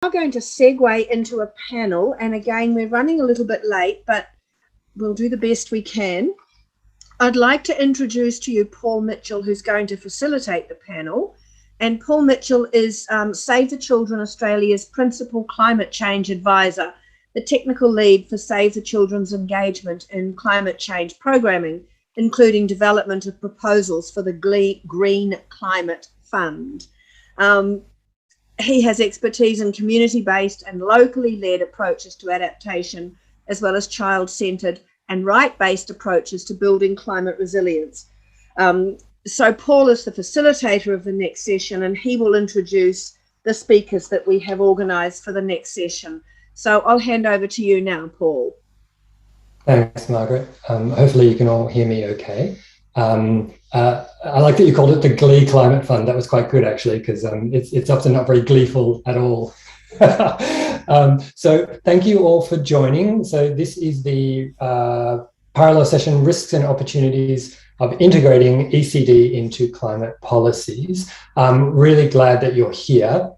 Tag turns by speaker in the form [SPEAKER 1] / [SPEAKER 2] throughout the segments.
[SPEAKER 1] Now going to segue into a panel, and again we're running a little bit late, but we'll do the best we can. I'd like to introduce to you Paul Mitchell, who's going to facilitate the panel. And Paul Mitchell is Save the Children Australia's principal climate change advisor, the technical lead for Save the Children's engagement in climate change programming, including development of proposals for the Green Climate Fund. He has expertise in community-based and locally led approaches to adaptation, as well as child-centred and right-based approaches to building climate resilience. So Paul is the facilitator of the next session, and he will introduce the speakers that we have organised for the next session. So I'll hand over to you now, Paul.
[SPEAKER 2] Thanks, Margaret. Hopefully you can all hear me okay. I like that you called it the Glee Climate Fund. That was quite good, actually, because it's often not very gleeful at all. So thank you all for joining. So this is the parallel session, Risks and Opportunities of Integrating ECD into Climate Policies. I'm really glad that you're here.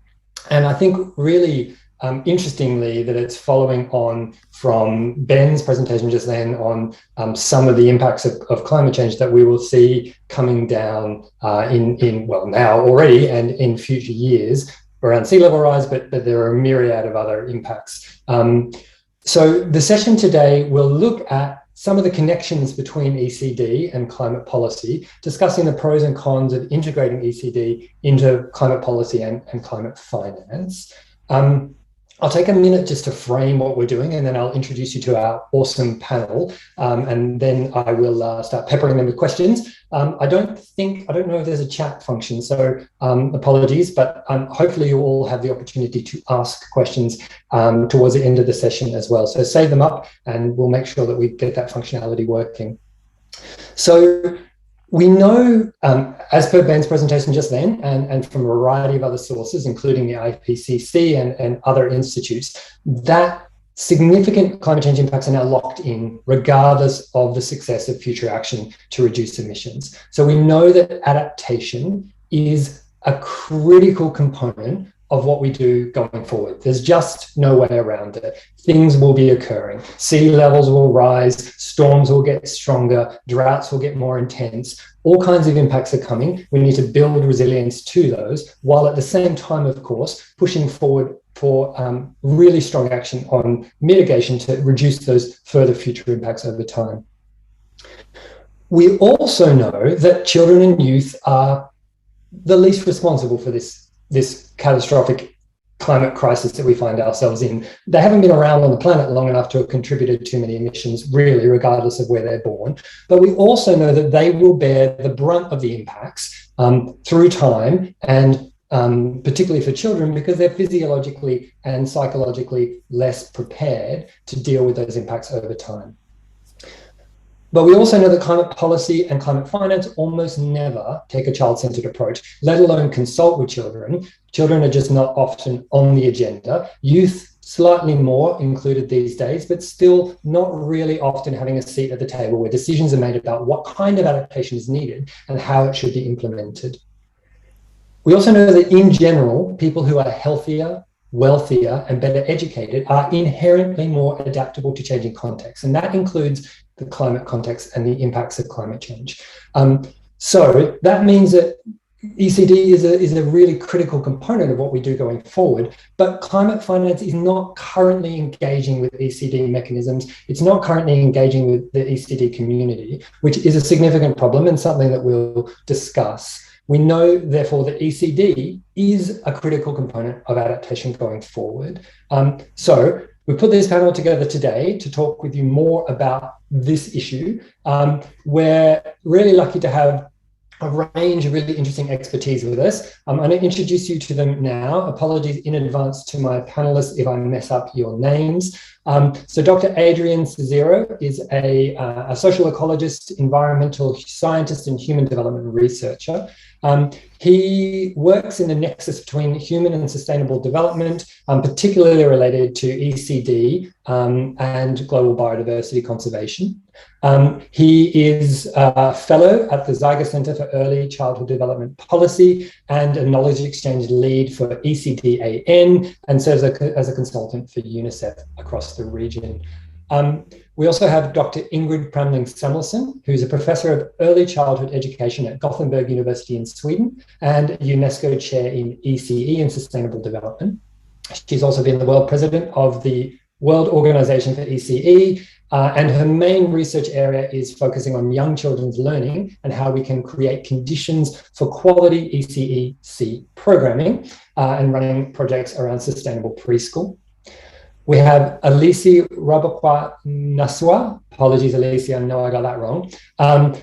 [SPEAKER 2] And I think really interestingly that it's following on from Ben's presentation just then on some of the impacts of climate change that we will see coming down well, now already and in future years around sea level rise, but there are a myriad of other impacts. So the session today will look at some of the connections between ECD and climate policy, discussing the pros and cons of integrating ECD into climate policy and climate finance. I'll take a minute just to frame what we're doing, and then I'll introduce you to our awesome panel, and then I will start peppering them with questions. I don't know if there's a chat function, so apologies, but hopefully you all have the opportunity to ask questions towards the end of the session as well. So save them up and we'll make sure that we get that functionality working. So we know, as per Ben's presentation just then, and from a variety of other sources, including the IPCC and other institutes, that significant climate change impacts are now locked in, regardless of the success of future action to reduce emissions. So we know that adaptation is a critical component of what we do going forward. There's just no way around it. Things will be occurring. Sea levels will rise, storms will get stronger, droughts will get more intense. All kinds of impacts are coming. We need to build resilience to those, while at the same time, of course, pushing forward for really strong action on mitigation to reduce those further future impacts over time. We also know that children and youth are the least responsible for this catastrophic climate crisis that we find ourselves in. They haven't been around on the planet long enough to have contributed to many emissions, really, regardless of where they're born. But we also know that they will bear the brunt of the impacts through time, and particularly for children, because they're physiologically and psychologically less prepared to deal with those impacts over time. But we also know that climate policy and climate finance almost never take a child-centered approach, let alone consult with children. Children are just not often on the agenda. Youth, slightly more included these days, but still not really often having a seat at the table where decisions are made about what kind of adaptation is needed and how it should be implemented. We also know that in general, people who are healthier, wealthier, and better educated are inherently more adaptable to changing contexts, and that includes the climate context and the impacts of climate change. So that means that ECD is a really critical component of what we do going forward, but climate finance is not currently engaging with ECD mechanisms. It's not currently engaging with the ECD community, which is a significant problem and something that we'll discuss. We know, therefore, that ECD is a critical component of adaptation going forward. So we put this panel together today to talk with you more about this issue. We're really lucky to have a range of really interesting expertise with us. I'm going to introduce you to them now. Apologies in advance to my panelists if I mess up your names. So Dr. Adrian Cerezo is a social ecologist, environmental scientist, and human development researcher. He works in the nexus between human and sustainable development, particularly related to ECD and global biodiversity conservation. He is a fellow at the Zyga Center for Early Childhood Development Policy and a knowledge exchange lead for ECDAN, and serves as a consultant for UNICEF across the region. We also have Dr. Ingrid Pramling Samuelsson, who's a professor of early childhood education at Gothenburg University in Sweden and UNESCO chair in ECE and sustainable development. She's also been the world president of the World Organization for ECE, and her main research area is focusing on young children's learning and how we can create conditions for quality ECEC programming and running projects around sustainable preschool. We have Alisi Rabukawaqa, apologies Alisi, I know I got that wrong,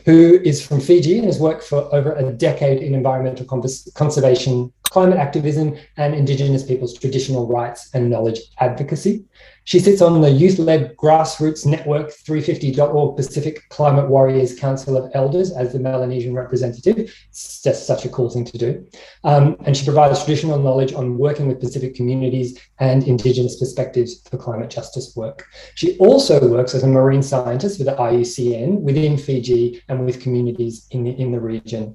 [SPEAKER 2] who is from Fiji and has worked for over a decade in environmental conservation, climate activism, and Indigenous people's traditional rights and knowledge advocacy. She sits on the youth-led grassroots network 350.org Pacific Climate Warriors Council of Elders as the Melanesian representative. It's just such a cool thing to do. And she provides traditional knowledge on working with Pacific communities and Indigenous perspectives for climate justice work. She also works as a marine scientist with the IUCN within Fiji and with communities in the region.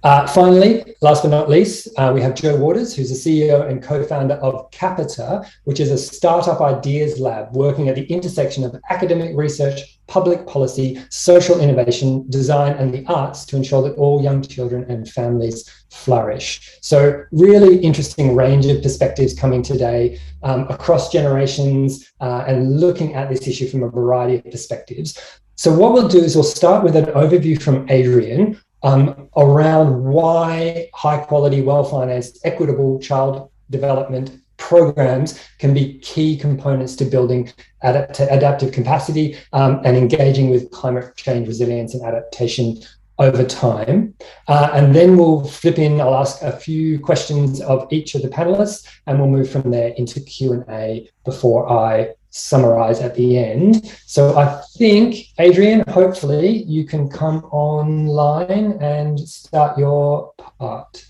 [SPEAKER 2] Finally, last but not least, we have Joe Waters, who's the CEO and co-founder of Capita, which is a startup ideas lab working at the intersection of academic research, public policy, social innovation, design, and the arts to ensure that all young children and families flourish. So really interesting range of perspectives coming today across generations and looking at this issue from a variety of perspectives. So what we'll do is we'll start with an overview from Adrian around why high-quality, well-financed, equitable child development programs can be key components to building adaptive capacity and engaging with climate change resilience and adaptation over time. And then we'll flip in, I'll ask a few questions of each of the panelists, and we'll move from there into Q&A before I summarize at the end. So I think, Adrian, hopefully you can come online and start your part.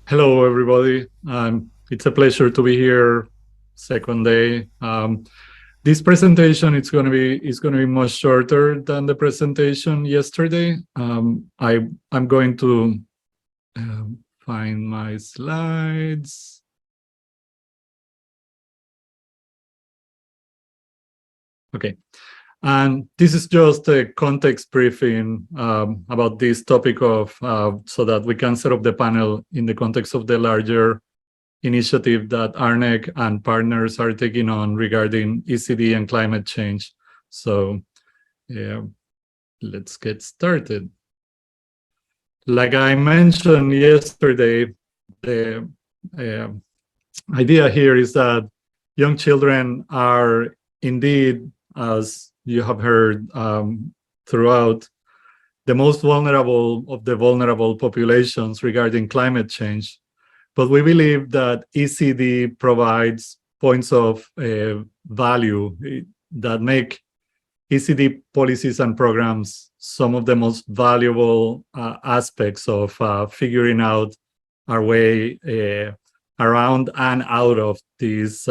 [SPEAKER 3] Hello, everybody. It's a pleasure to be here. Second day. This presentation is going to be much shorter than the presentation yesterday. I'm going to find my slides. Okay, and this is just a context briefing about this topic of so that we can set up the panel in the context of the larger initiative that ARNEC and partners are taking on regarding ECD and climate change. So yeah, let's get started. Like I mentioned yesterday, the idea here is that young children are indeed, as you have heard throughout, the most vulnerable of the vulnerable populations regarding climate change. But we believe that ECD provides points of value that make ECD policies and programs some of the most valuable aspects of figuring out our way around and out of these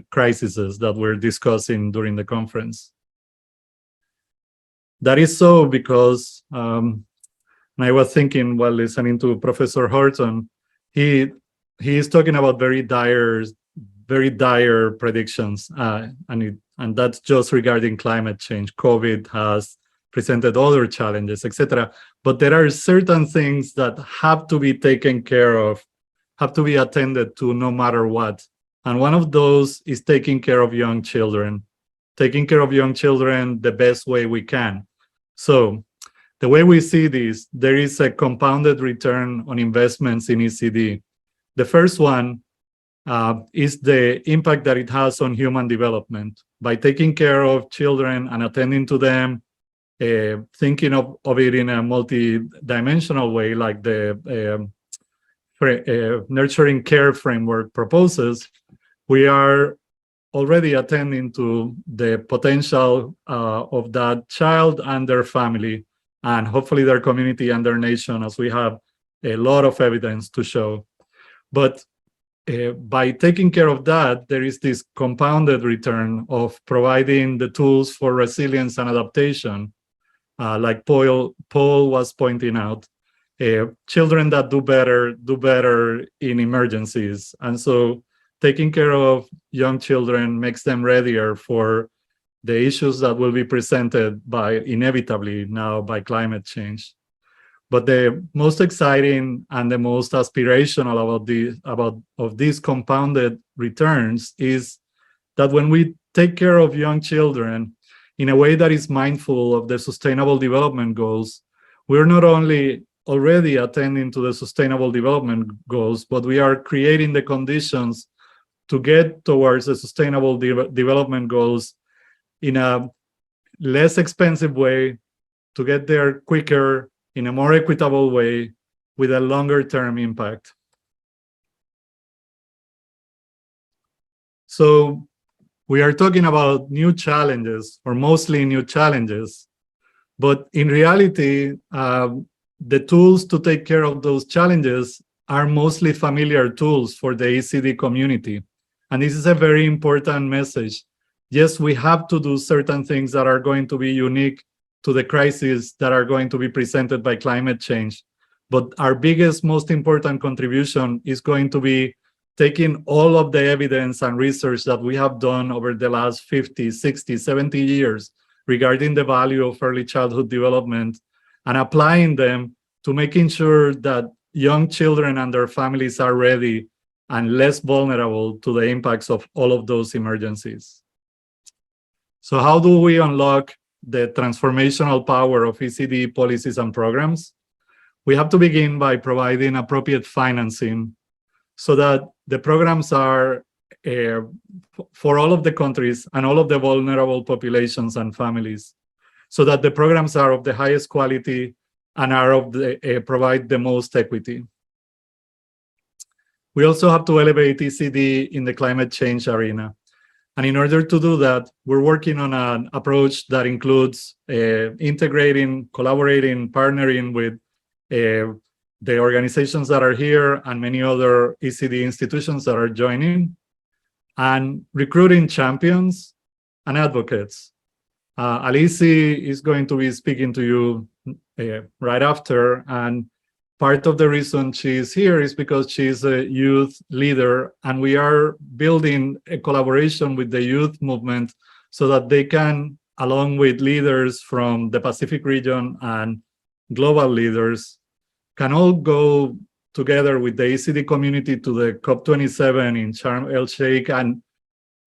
[SPEAKER 3] crises that we're discussing during the conference. That is so because, and I was thinking while listening to Professor Horton, he is talking about very dire predictions, and that's just regarding climate change. COVID has presented other challenges, etc. But there are certain things that have to be taken care of, have to be attended to no matter what. And one of those is taking care of young children, taking care of young children the best way we can. So the way we see this, there is a compounded return on investments in ECD. The first one is the impact that it has on human development. By taking care of children and attending to them, thinking of it in a multi-dimensional way, like the nurturing care framework proposes, we are already attending to the potential of that child and their family, and hopefully their community and their nation, as we have a lot of evidence to show. But by taking care of that, there is this compounded return of providing the tools for resilience and adaptation, like Paul was pointing out. Children that do better in emergencies. And so taking care of young children makes them readier for the issues that will be presented inevitably now by climate change. But the most exciting and the most aspirational of these compounded returns is that when we take care of young children in a way that is mindful of the Sustainable Development Goals, we're not only already attending to the Sustainable Development Goals, but we are creating the conditions to get towards the Sustainable Development Goals in a less expensive way, to get there quicker, in a more equitable way, with a longer term impact. So we are talking about new challenges, or mostly new challenges, but in reality, the tools to take care of those challenges are mostly familiar tools for the ECD community. And this is a very important message. Yes, we have to do certain things that are going to be unique to the crises that are going to be presented by climate change. But our biggest, most important contribution is going to be taking all of the evidence and research that we have done over the last 50, 60, 70 years regarding the value of early childhood development and applying them to making sure that young children and their families are ready and less vulnerable to the impacts of all of those emergencies. So how do we unlock the transformational power of ECD policies and programs? We have to begin by providing appropriate financing so that the programs are for all of the countries and all of the vulnerable populations and families, so that the programs are of the highest quality and are provide the most equity. We also have to elevate ECD in the climate change arena. And in order to do that, we're working on an approach that includes integrating, collaborating, partnering with the organizations that are here and many other ECD institutions that are joining, and recruiting champions and advocates. Alisi is going to be speaking to you right after, and part of the reason she's here is because she's a youth leader, and we are building a collaboration with the youth movement so that they can, along with leaders from the Pacific region and global leaders, can all go together with the ECD community to the COP27 in Sharm el-Sheikh and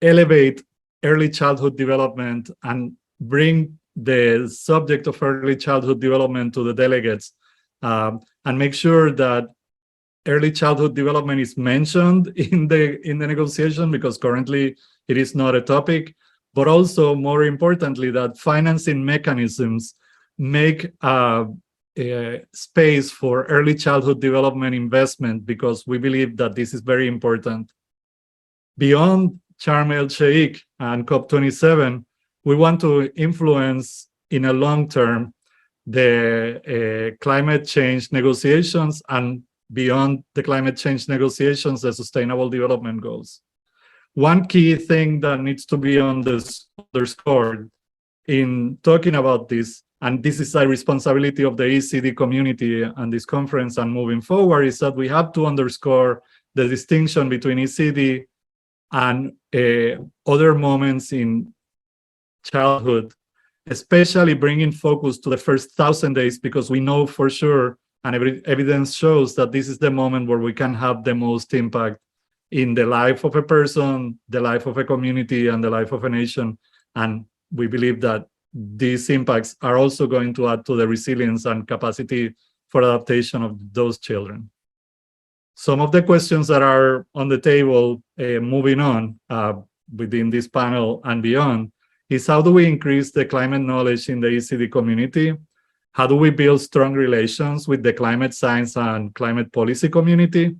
[SPEAKER 3] elevate early childhood development and bring the subject of early childhood development to the delegates, and make sure that early childhood development is mentioned in the negotiation, because currently it is not a topic, but also more importantly that financing mechanisms make a space for early childhood development investment, because we believe that this is very important. Beyond Sharm el-Sheikh and COP27, we want to influence in a long term the climate change negotiations, and beyond the climate change negotiations, the Sustainable Development Goals. One key thing that needs to be underscored in talking about this, and this is a responsibility of the ECD community and this conference and moving forward, is that we have to underscore the distinction between ECD and other moments in childhood, especially bringing focus to the first 1,000 days, because we know for sure, and evidence shows that this is the moment where we can have the most impact in the life of a person, the life of a community, and the life of a nation. And we believe that these impacts are also going to add to the resilience and capacity for adaptation of those children. Some of the questions that are on the table, moving on within this panel and beyond, is how do we increase the climate knowledge in the ECD community? How do we build strong relations with the climate science and climate policy community?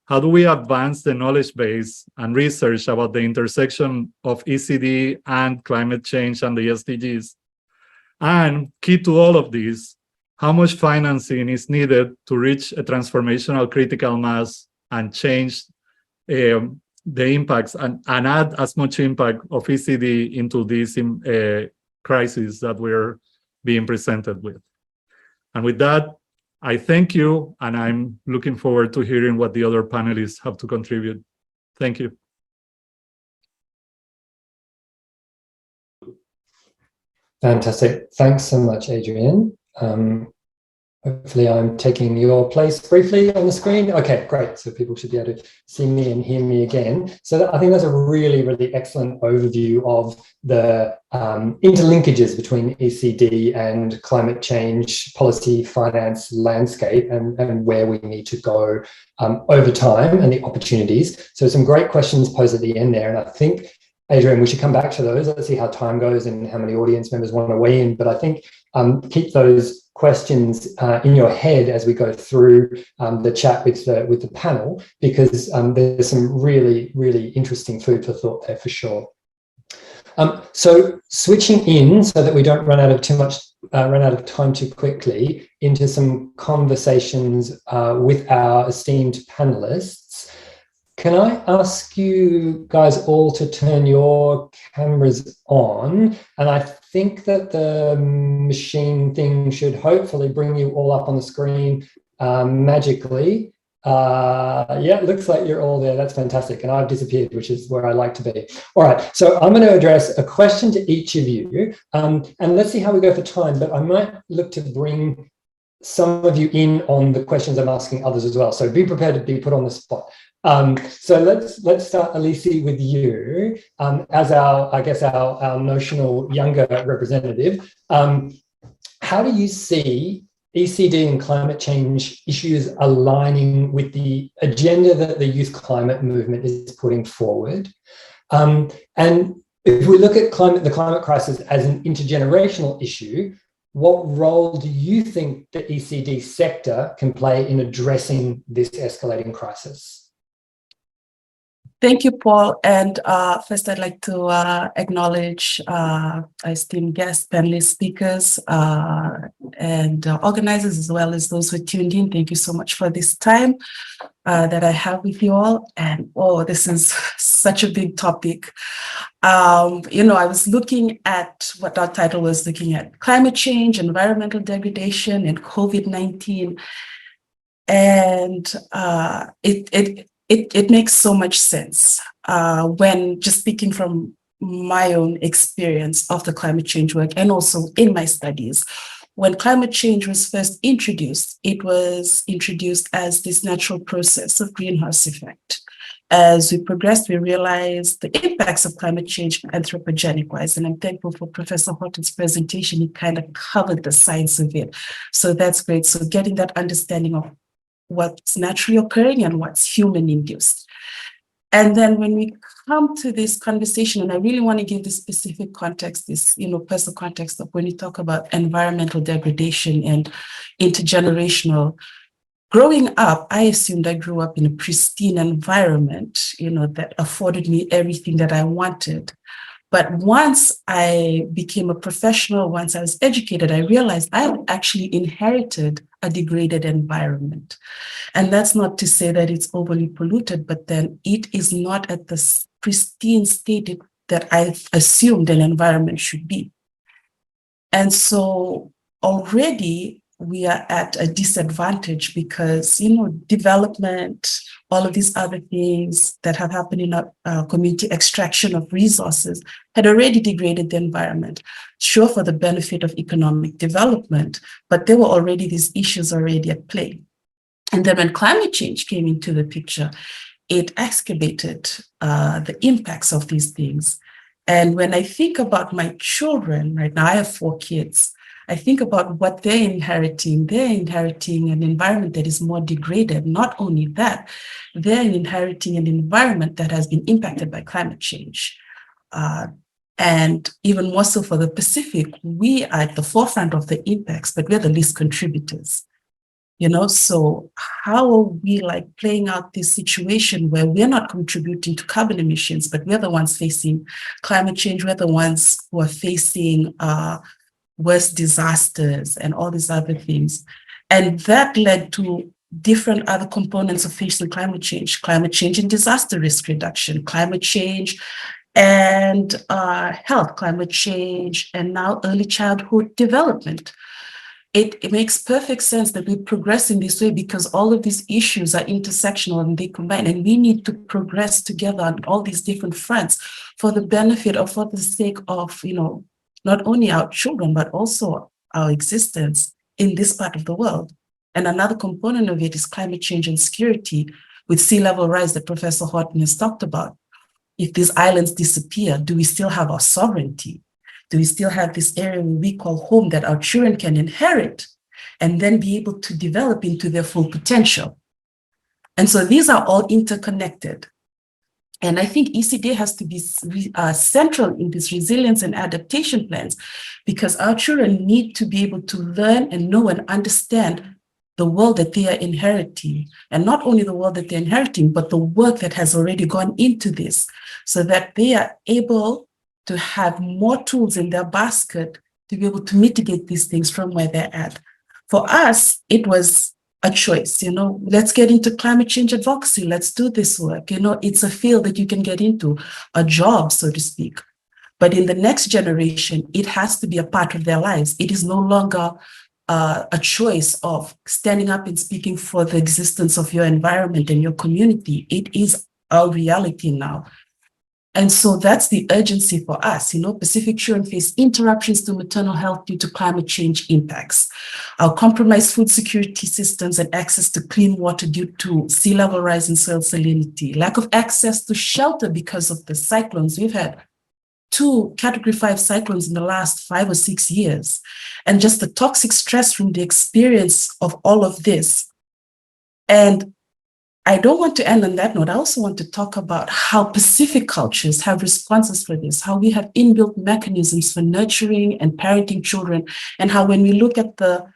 [SPEAKER 3] how do we advance the knowledge base and research about the intersection of ECD and climate change and the SDGs? And key to all of this, how much financing is needed to reach a transformational critical mass and change the impacts and add as much impact of ECD into this crisis that we're being presented with? And with that, I thank you, and I'm looking forward to hearing what the other panelists have to contribute. Thank you.
[SPEAKER 2] Fantastic. Thanks so much, Adrian. Hopefully I'm taking your place briefly on the screen. Okay, great. So people should be able to see me and hear me again. So I think that's a really, really excellent overview of the interlinkages between ECD and climate change policy, finance, landscape, and where we need to go over time and the opportunities. So some great questions posed at the end there. And I think, Adrian, we should come back to those. Let's see how time goes and how many audience members want to weigh in. But I think keep those questions in your head as we go through the chat with the panel, because there's some really, really interesting food for thought there for sure. So switching in so that we don't run out of time too quickly into some conversations with our esteemed panelists. Can I ask you guys all to turn your cameras on? And I think that the machine thing should hopefully bring you all up on the screen magically. Yeah, it looks like you're all there. That's fantastic. And I've disappeared, which is where I like to be. All right, so I'm going to address a question to each of you. And let's see how we go for time, but I might look to bring some of you in on the questions I'm asking others as well. So be prepared to be put on the spot. So let's start, Alisi, with you as our notional younger representative. How do you see ECD and climate change issues aligning with the agenda that the youth climate movement is putting forward? And if we look at the climate crisis as an intergenerational issue, what role do you think the ECD sector can play in addressing this escalating crisis?
[SPEAKER 4] Thank you, Paul. And first, I'd like to acknowledge our esteemed guests, panelists, speakers, and organizers, as well as those who tuned in. Thank you so much for this time that I have with you all. And this is such a big topic. I was looking at what our title was, looking at climate change, environmental degradation, and COVID-19. And it makes so much sense when just speaking from my own experience of the climate change work and also in my studies. When climate change was first introduced, it was introduced as this natural process of greenhouse effect. As we progressed, we realized the impacts of climate change anthropogenic-wise, and I'm thankful for Professor Horton's presentation. He kind of covered the science of it. So that's great. So getting that understanding of what's naturally occurring and what's human-induced. And then when we come to this conversation, and I really want to give this specific context, this personal context of when you talk about environmental degradation and intergenerational. Growing up, I assumed I grew up in a pristine environment, that afforded me everything that I wanted. But once I became a professional, once I was educated, I realized I had actually inherited a degraded environment. And that's not to say that it's overly polluted, but then it is not at the pristine state that I assumed an environment should be. And so already we are at a disadvantage because, development, all of these other things that have happened in our community, extraction of resources, had already degraded the environment, sure, for the benefit of economic development, but there were already these issues already at play. And then when climate change came into the picture, it exacerbated the impacts of these things. And when I think about my children, right now I have 4 kids, I think about what they're inheriting. They're inheriting an environment that is more degraded. Not only that, they're inheriting an environment that has been impacted by climate change. And even more so for the Pacific, we are at the forefront of the impacts, but we're the least contributors. So how are we like playing out this situation where we're not contributing to carbon emissions, but we're the ones facing climate change, we're the ones who are facing worse disasters and all these other things. And that led to different other components of facing climate change and disaster risk reduction, climate change and health, climate change, and now early childhood development. It makes perfect sense that we progress in this way because all of these issues are intersectional and they combine, and we need to progress together on all these different fronts for the benefit of, for the sake of, not only our children, but also our existence in this part of the world. And another component of it is climate change and security with sea level rise that Professor Horton has talked about. If these islands disappear, do we still have our sovereignty? Do we still have this area we call home that our children can inherit and then be able to develop into their full potential? And so these are all interconnected. And I think ECD has to be central in these resilience and adaptation plans because our children need to be able to learn and know and understand the world that they are inheriting, and not only the world that they're inheriting, but the work that has already gone into this so that they are able to have more tools in their basket to be able to mitigate these things from where they're at. For us, it was a choice, let's get into climate change advocacy, let's do this work. It's a field that you can get into, a job, so to speak. But in the next generation, it has to be a part of their lives. It is no longer a choice of standing up and speaking for the existence of your environment and your community. It is our reality now. And so that's the urgency for us. Pacific children face interruptions to maternal health due to climate change impacts. Our compromised food security systems and access to clean water due to sea level rise and soil salinity, lack of access to shelter because of the cyclones. We've had 2 Category 5 cyclones in the last 5 or 6 years. And just the toxic stress from the experience of all of this. And I don't want to end on that note. I also want to talk about how Pacific cultures have responses for this, how we have inbuilt mechanisms for nurturing and parenting children, and how when we look at the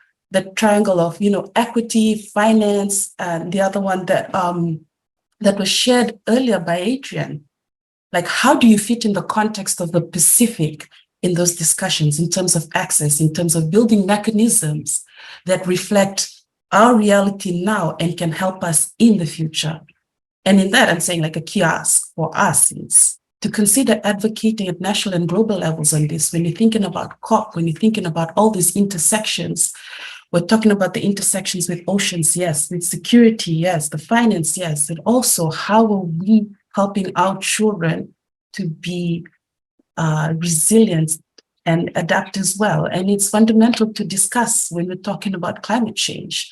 [SPEAKER 4] triangle of, equity, finance, and the other one that was shared earlier by Adrian, like how do you fit in the context of the Pacific in those discussions in terms of access, in terms of building mechanisms that reflect our reality now and can help us in the future. And in that, I'm saying like a key ask for us is to consider advocating at national and global levels on this. When you're thinking about COP, when you're thinking about all these intersections, we're talking about the intersections with oceans, yes, with security, yes, the finance, yes, and also how are we helping our children to be resilient and adapt as well. And it's fundamental to discuss when we're talking about climate change.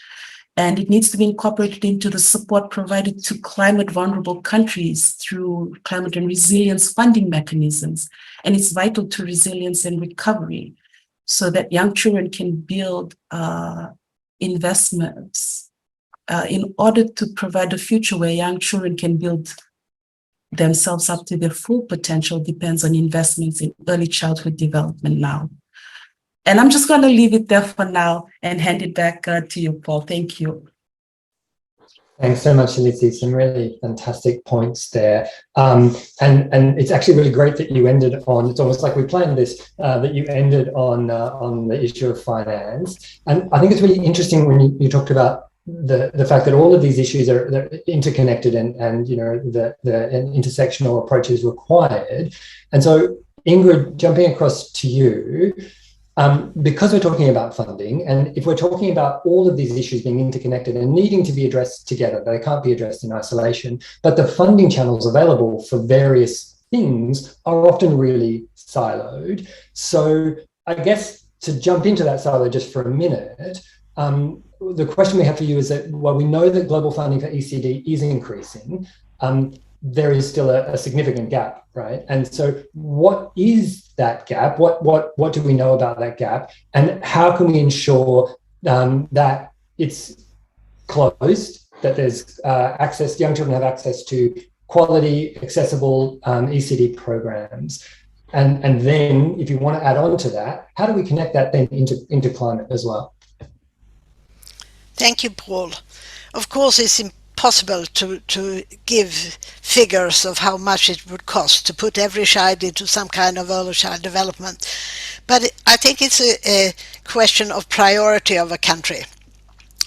[SPEAKER 4] And it needs to be incorporated into the support provided to climate vulnerable countries through climate and resilience funding mechanisms. And it's vital to resilience and recovery so that young children can build investments in order to provide a future where young children can build themselves up to their full potential depends on investments in early childhood development now. And I'm just going to leave it there for now and hand it back to you, Paul. Thank you.
[SPEAKER 2] Thanks so much, Alisi. Some really fantastic points there. And it's actually really great that you ended on, it's almost like we planned this, that you ended on the issue of finance. And I think it's really interesting when you talked about the fact that all of these issues are interconnected and the intersectional approach is required. And so, Ingrid, jumping across to you, because we're talking about funding, and if we're talking about all of these issues being interconnected and needing to be addressed together, they can't be addressed in isolation, but the funding channels available for various things are often really siloed. So I guess to jump into that silo just for a minute, the question we have for you is that while we know that global funding for ECD is increasing, there is still a significant gap, right? And so what is that gap? What do we know about that gap? And how can we ensure that it's closed, that there's access, young children have access to quality, accessible ECD programs? And then if you want to add on to that, how do we connect that then into climate as well?
[SPEAKER 5] Thank you, Paul. Of course, it's impossible to give figures of how much it would cost to put every child into some kind of early child development. But I think it's a question of priority of a country.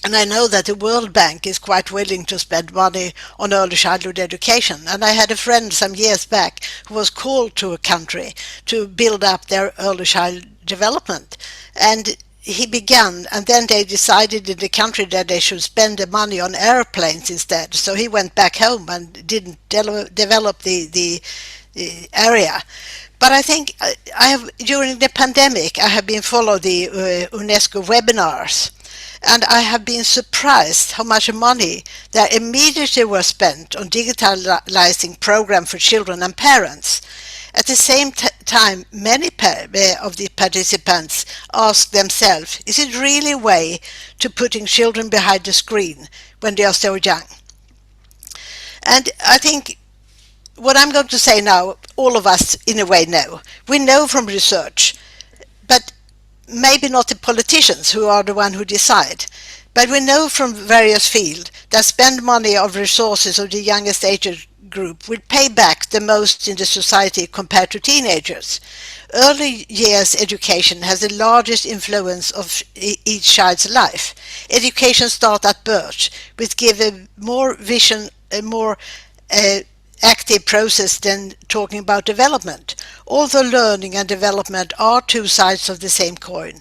[SPEAKER 5] And I know that the World Bank is quite willing to spend money on early childhood education. And I had a friend some years back who was called to a country to build up their early child development. And he began, and then they decided in the country that they should spend the money on airplanes instead. So he went back home and didn't develop the area. But I think I have, during the pandemic, I have been following the UNESCO webinars. And I have been surprised how much money that immediately was spent on digitalizing programs for children and parents. At the same time, many of the participants asked themselves, is it really a way to putting children behind the screen when they are so young? And I think what I'm going to say now, all of us in a way know. We know from research, but maybe not the politicians who are the one who decide, but we know from various fields that spend money of resources of the youngest age group will pay back the most in the society compared to teenagers. Early years education has the largest influence of each child's life. Education starts at birth, which gives a more vision, a more active process than talking about development. Although learning and development are two sides of the same coin.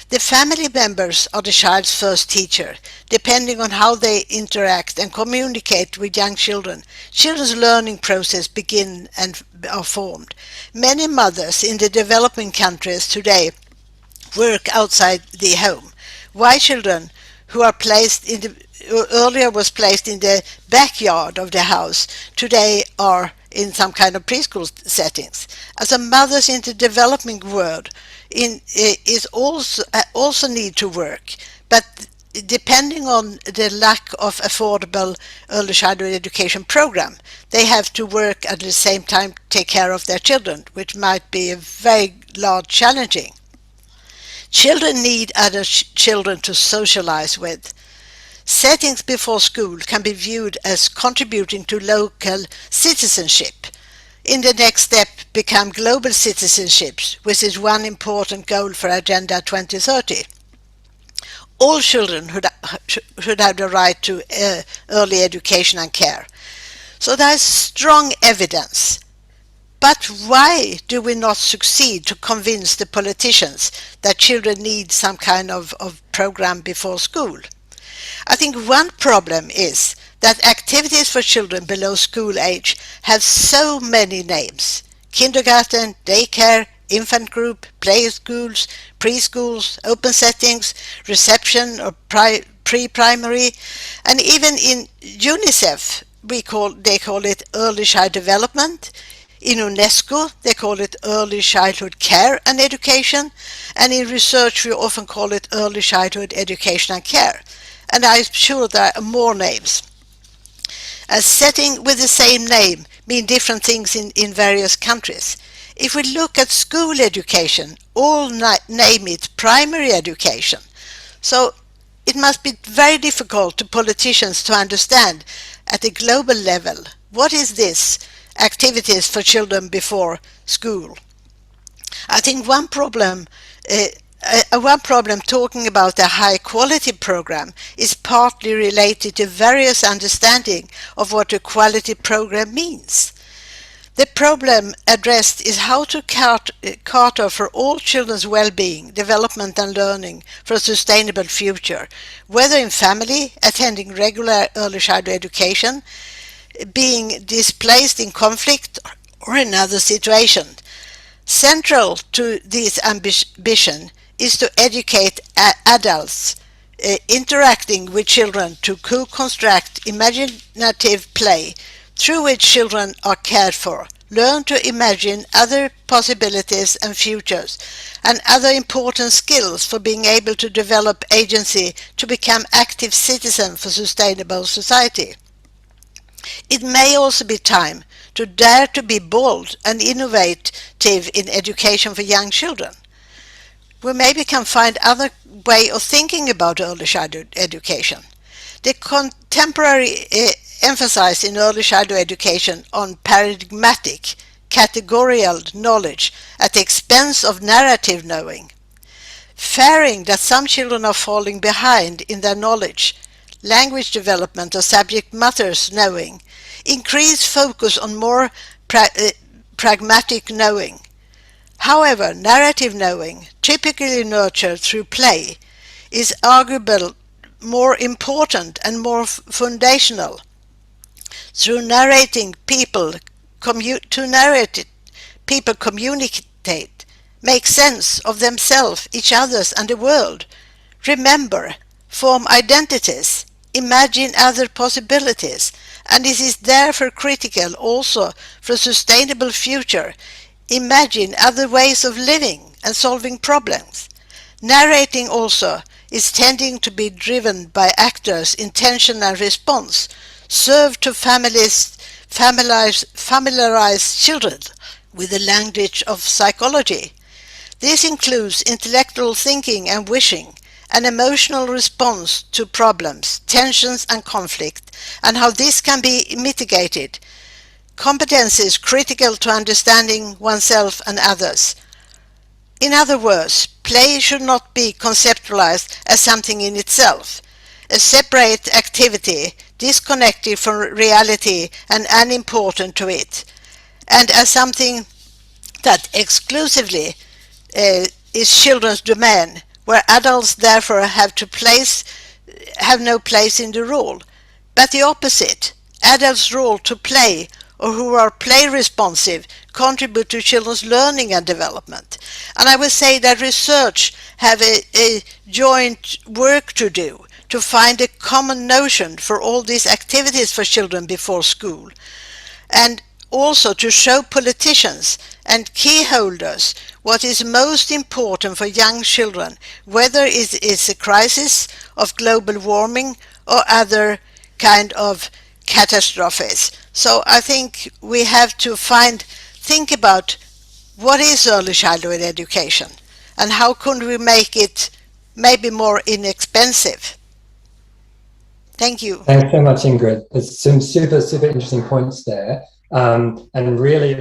[SPEAKER 5] The family members are the child's first teacher. Depending on how they interact and communicate with young children, children's learning process begin and are formed. Many mothers in the developing countries today work outside the home. While children who are placed in the earlier was placed in the backyard of the house, today are in some kind of preschool settings. As a mothers in the developing world is also need to work, but depending on the lack of affordable early childhood education program, they have to work at the same time take care of their children, which might be a very large challenging. Children need other children to socialize with. Settings before school can be viewed as contributing to local citizenship. In the next step, become global citizenships, which is one important goal for Agenda 2030. All children should have the right to early education and care. So there is strong evidence. But why do we not succeed to convince the politicians that children need some kind of program before school? I think one problem is that activities for children below school age have so many names. Kindergarten, daycare, infant group, play schools, preschools, open settings, reception or pre-primary, and even in UNICEF they call it early child development. In UNESCO, they call it early childhood care and education, and in research we often call it early childhood education and care. And I'm sure there are more names. A setting with the same name mean different things in various countries. If we look at school education, all name it primary education. So it must be very difficult to politicians to understand at a global level, what is this activities for children before school? I think one problem talking about a high quality program is partly related to various understanding of what a quality program means. The problem addressed is how to cater for all children's well-being, development and learning for a sustainable future, whether in family, attending regular early childhood education, being displaced in conflict or in other situations. Central to this ambition is to educate adults interacting with children to co-construct imaginative play through which children are cared for, learn to imagine other possibilities and futures, and other important skills for being able to develop agency to become active citizens for sustainable society. It may also be time to dare to be bold and innovative in education for young children. we maybe can find other way of thinking about early childhood education. The contemporary emphasis in early childhood education on paradigmatic, categorical knowledge at the expense of narrative knowing, fearing that some children are falling behind in their knowledge, language development or subject matters knowing, increased focus on more pragmatic knowing. However, narrative knowing, typically nurtured through play, is arguably more important and more foundational. Through narrating, people communicate, make sense of themselves, each other's, and the world. Remember, form identities, imagine other possibilities, and this is therefore critical also for a sustainable future. Imagine other ways of living and solving problems. Narrating also is tending to be driven by actors' intention and response, serve to familiarize children with the language of psychology. This includes intellectual thinking and wishing, an emotional response to problems, tensions and conflict, and how this can be mitigated. Competencies critical to understanding oneself and others. In other words, play should not be conceptualized as something in itself, a separate activity disconnected from reality and unimportant to it, and as something that exclusively is children's domain, where adults therefore have no place in the role, but the opposite. Adults' role to play, or who are play responsive, contribute to children's learning and development. And I would say that research have a joint work to do to find a common notion for all these activities for children before school, and also to show politicians and key holders what is most important for young children, whether it is a crisis of global warming or other kind of catastrophes. So I think we have to think about what is early childhood education and how could we make it maybe more inexpensive. Thank you.
[SPEAKER 2] Thanks so much, Ingrid. There's some super interesting points there. And really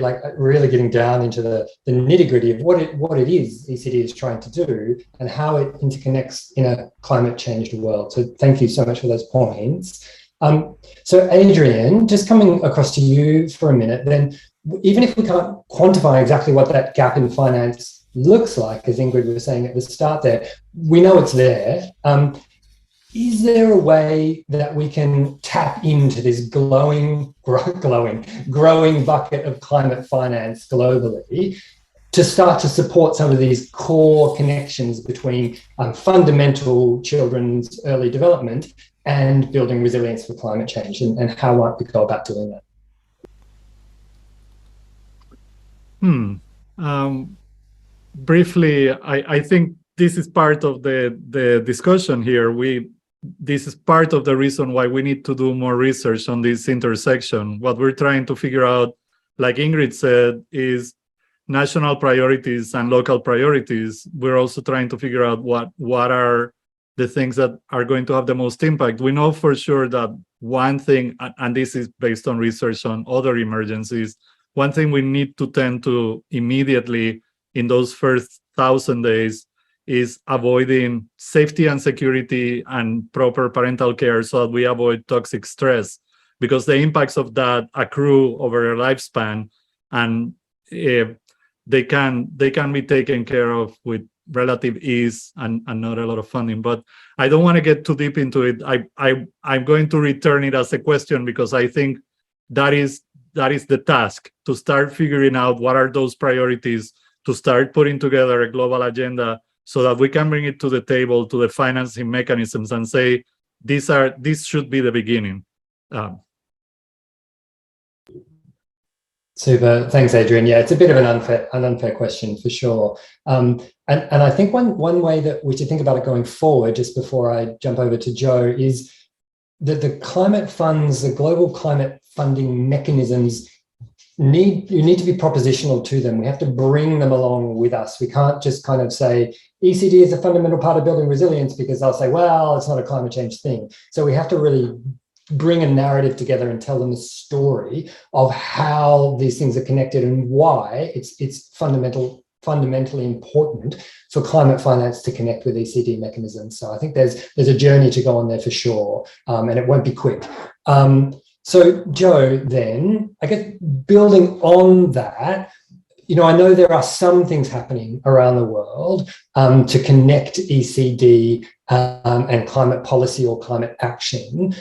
[SPEAKER 2] getting down into the nitty-gritty of what it is ECD is trying to do and how it interconnects in a climate changed world. So thank you so much for those points. So Adrian, just coming across to you for a minute, then even if we can't quantify exactly what that gap in finance looks like, as Ingrid was saying at the start there, we know it's there. Is there a way that we can tap into this growing bucket of climate finance globally to start to support some of these core connections between fundamental children's early development and building resilience for climate change, and how might we go about doing that?
[SPEAKER 3] Briefly, I think this is part of the discussion here. This is part of the reason why we need to do more research on this intersection. What we're trying to figure out, like Ingrid said, is national priorities and local priorities. We're also trying to figure out what are the things that are going to have the most impact. We know for sure that one thing, and this is based on research on other emergencies, one thing we need to tend to immediately in those first 1,000 days is avoiding safety and security and proper parental care so that we avoid toxic stress, because the impacts of that accrue over a lifespan, and they can be taken care of with relative ease and not a lot of funding. But I don't want to get too deep into it. I'm going to return it as a question, because I think that is the task, to start figuring out what are those priorities, to start putting together a global agenda so that we can bring it to the table, to the financing mechanisms, and say, this should be the beginning.
[SPEAKER 2] Super, thanks, Adrian. Yeah, it's a bit of an unfair question for sure. And I think one way that we should think about it going forward, just before I jump over to Joe, is that the climate funds, the global climate funding mechanisms need to be propositional to them. We have to bring them along with us. We can't just kind of say ECD is a fundamental part of building resilience, because they'll say, well, it's not a climate change thing. So we have to really bring a narrative together and tell them the story of how these things are connected and why it's fundamentally important for climate finance to connect with ECD mechanisms. So I think there's a journey to go on there for sure, and it won't be quick. So Joe, then, I guess building on that, I know there are some things happening around the world to connect ECD and climate policy or climate action.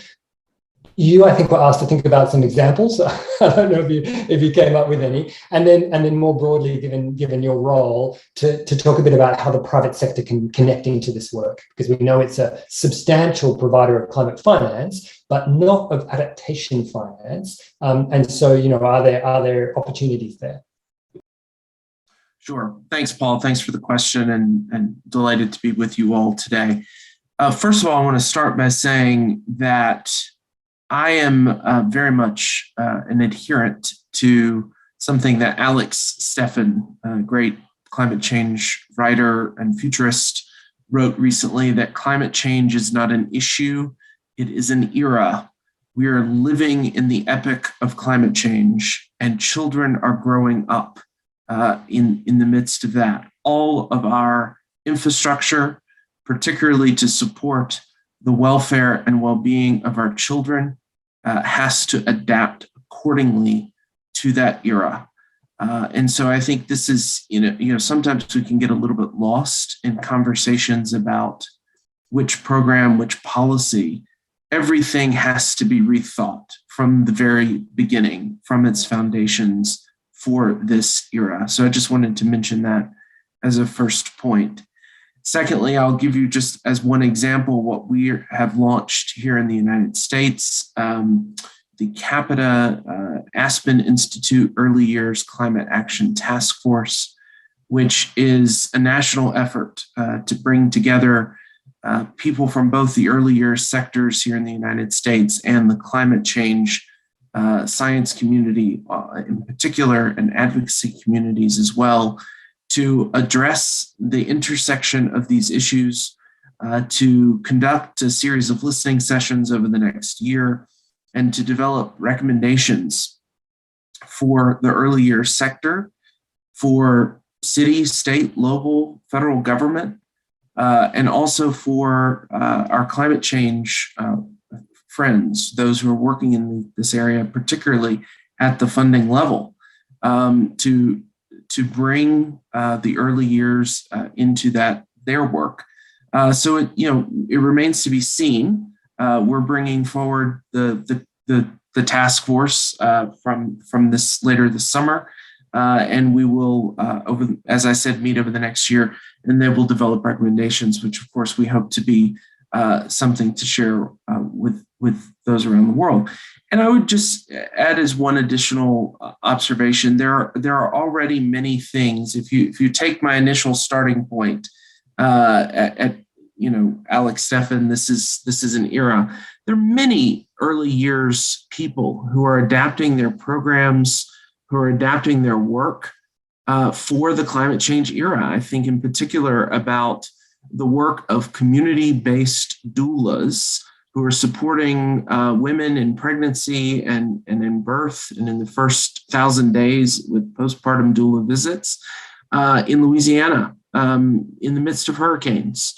[SPEAKER 2] You, I think, were asked to think about some examples. I don't know if you came up with any, and then more broadly, given your role, to talk a bit about how the private sector can connect into this work, because we know it's a substantial provider of climate finance, but not of adaptation finance. And so, are there opportunities there?
[SPEAKER 6] Sure. Thanks, Paul. Thanks for the question, and delighted to be with you all today. First of all, I want to start by saying that I am very much an adherent to something that Alex Steffen, a great climate change writer and futurist, wrote recently, that climate change is not an issue, it is an era. We are living in the epoch of climate change, and children are growing up in the midst of that. All of our infrastructure, particularly to support the welfare and well-being of our children, has to adapt accordingly to that era. And so I think this is, sometimes we can get a little bit lost in conversations about which program, which policy. Everything has to be rethought from the very beginning, from its foundations for this era. So I just wanted to mention that as a first point. Secondly, I'll give you just as one example what we have launched here in the United States, the Capita Aspen Institute Early Years Climate Action Task Force, which is a national effort to bring together people from both the early years sectors here in the United States and the climate change science community in particular, and advocacy communities as well, to address the intersection of these issues, to conduct a series of listening sessions over the next year, and to develop recommendations for the early years sector, for city, state, local, federal government, and also for our climate change friends, those who are working in this area, particularly at the funding level, to bring the early years into their work. So it remains to be seen. We're bringing forward the task force from this later this summer, and we will as I said, meet over the next year, and then we'll develop recommendations, which of course we hope to be something to share with those around the world. And I would just add as one additional observation, there are already many things. If you take my initial starting point at Alex Steffen, this is an era. There are many early years people who are adapting their programs, who are adapting their work for the climate change era. I think in particular about the work of community-based doulas who are supporting women in pregnancy and in birth and in the first 1,000 days with postpartum doula visits in Louisiana in the midst of hurricanes,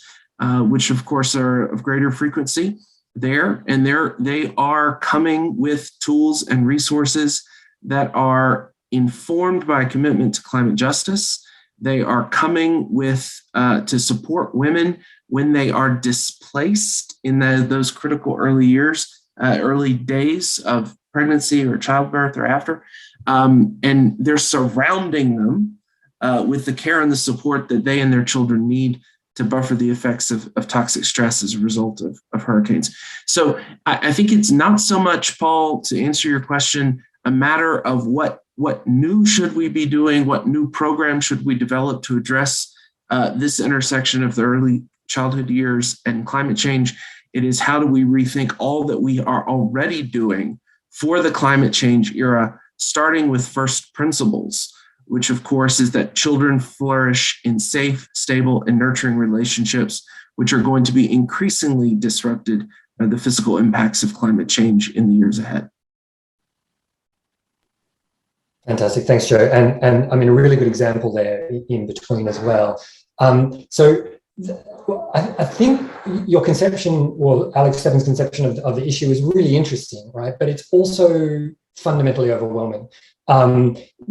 [SPEAKER 6] which of course are of greater frequency there. And they are coming with tools and resources that are informed by a commitment to climate justice. They are coming with to support women when they are displaced in those critical early years, early days of pregnancy or childbirth or after. And they're surrounding them with the care and the support that they and their children need to buffer the effects of toxic stress as a result of hurricanes. So I think it's not so much, Paul, to answer your question, a matter of what new should we be doing, what new program should we develop to address this intersection of the early childhood years and climate change. It is how do we rethink all that we are already doing for the climate change era starting with first principles, which of course is that children flourish in safe, stable, and nurturing relationships, which are going to be increasingly disrupted by the physical impacts of climate change in the years ahead.
[SPEAKER 2] Fantastic, thanks, Joe. And I mean, a really good example there in between as well. So I think your conception, or Alex Stebbins' conception of the issue is really interesting, right? But it's also fundamentally overwhelming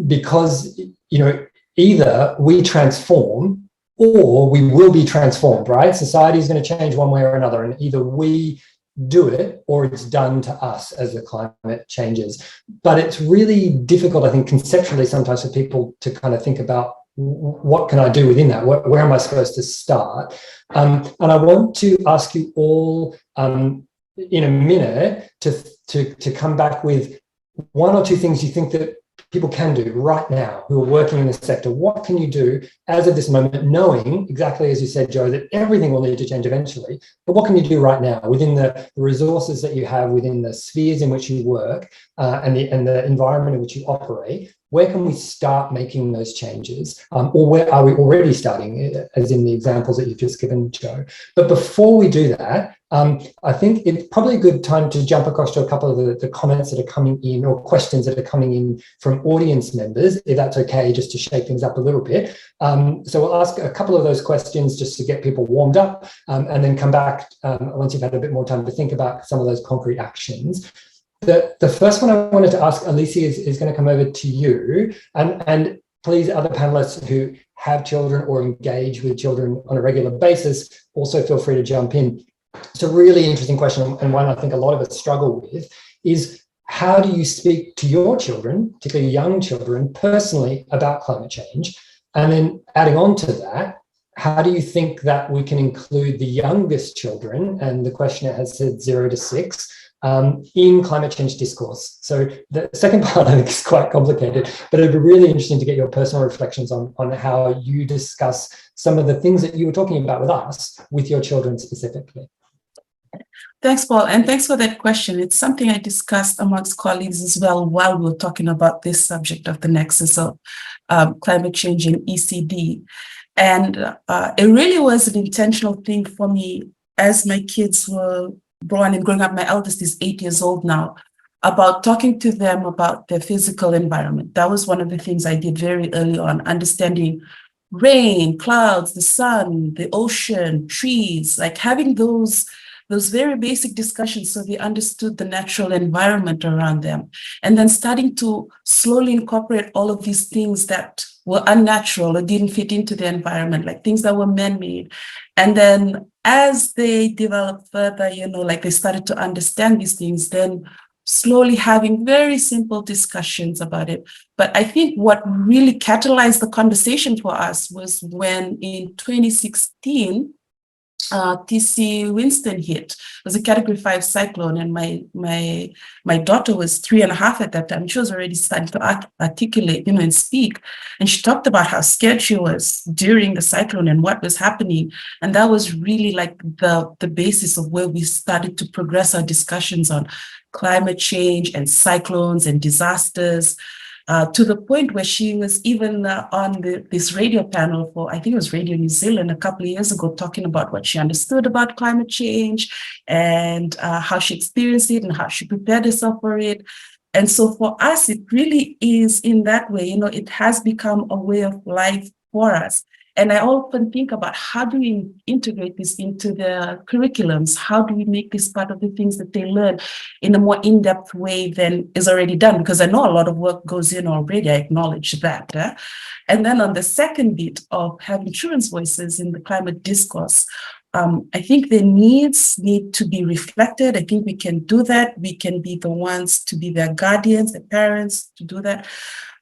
[SPEAKER 2] because, you know, either we transform or we will be transformed, right? Society is going to change one way or another, and either we do it or it's done to us as the climate changes. But it's really difficult, I think, conceptually sometimes for people to kind of think about what can I do within that? Where am I supposed to start? And I want to ask you all in a minute to come back with one or two things you think that people can do right now who are working in the sector. What can you do as of this moment, knowing exactly as you said, Joe, that everything will need to change eventually, but what can you do right now within the resources that you have, within the spheres in which you work and the environment in which you operate? Where can we start making those changes? Or where are we already starting, as in the examples that you've just given, Joe? But before we do that, I think it's probably a good time to jump across to a couple of the comments that are coming in, or questions that are coming in from audience members, if that's okay, just to shake things up a little bit. So we'll ask a couple of those questions just to get people warmed up, and then come back once you've had a bit more time to think about some of those concrete actions. The first one I wanted to ask, Alisi, is going to come over to you, and please, other panelists who have children or engage with children on a regular basis, also feel free to jump in. It's a really interesting question, and one I think a lot of us struggle with, is how do you speak to your children, particularly young children, personally about climate change? And then adding on to that, how do you think that we can include the youngest children, and the questionnaire has said 0 to 6, in climate change discourse? So the second part I think is quite complicated, but it'd be really interesting to get your personal reflections on how you discuss some of the things that you were talking about with us, with your children specifically.
[SPEAKER 4] Thanks, Paul, and thanks for that question. It's something I discussed amongst colleagues as well while we were talking about this subject of the nexus of climate change and ECD. And it really was an intentional thing for me as my kids were born and growing up. My eldest is 8 years old now, about talking to them about their physical environment. That was one of the things I did very early on, understanding rain, clouds, the sun, the ocean, trees, like having those very basic discussions so they understood the natural environment around them. And then starting to slowly incorporate all of these things that were unnatural or didn't fit into the environment, like things that were man-made. And then as they developed further, you know, like they started to understand these things, then slowly having very simple discussions about it. But I think what really catalyzed the conversation for us was when in 2016, TC Winston hit. It was a Category 5 cyclone, and my daughter was 3.5 at that time. She was already starting to articulate, you know, and speak. And she talked about how scared she was during the cyclone and what was happening. And that was really like the basis of where we started to progress our discussions on climate change and cyclones and disasters. To the point where she was even on this radio panel for, I think it was Radio New Zealand a couple of years ago, talking about what she understood about climate change and how she experienced it and how she prepared herself for it. And so for us, it really is in that way, you know, it has become a way of life for us. And I often think about how do we integrate this into the curriculums? How do we make this part of the things that they learn in a more in-depth way than is already done? Because I know a lot of work goes in already, I acknowledge that. And then on the second bit of having children's voices in the climate discourse, I think the needs need to be reflected. I think we can do that. We can be the ones to be their guardians, the parents to do that.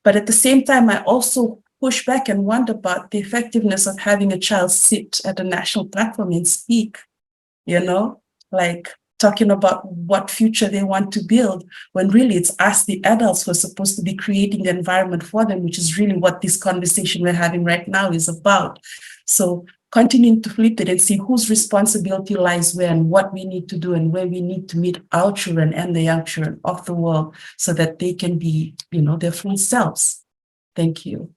[SPEAKER 4] But at the same time, I also push back and wonder about the effectiveness of having a child sit at a national platform and speak, you know, like talking about what future they want to build, when really it's us, the adults, who are supposed to be creating the environment for them, which is really what this conversation we're having right now is about. So continuing to flip it and see whose responsibility lies where and what we need to do and where we need to meet our children and the young children of the world so that they can be, their full selves. Thank you.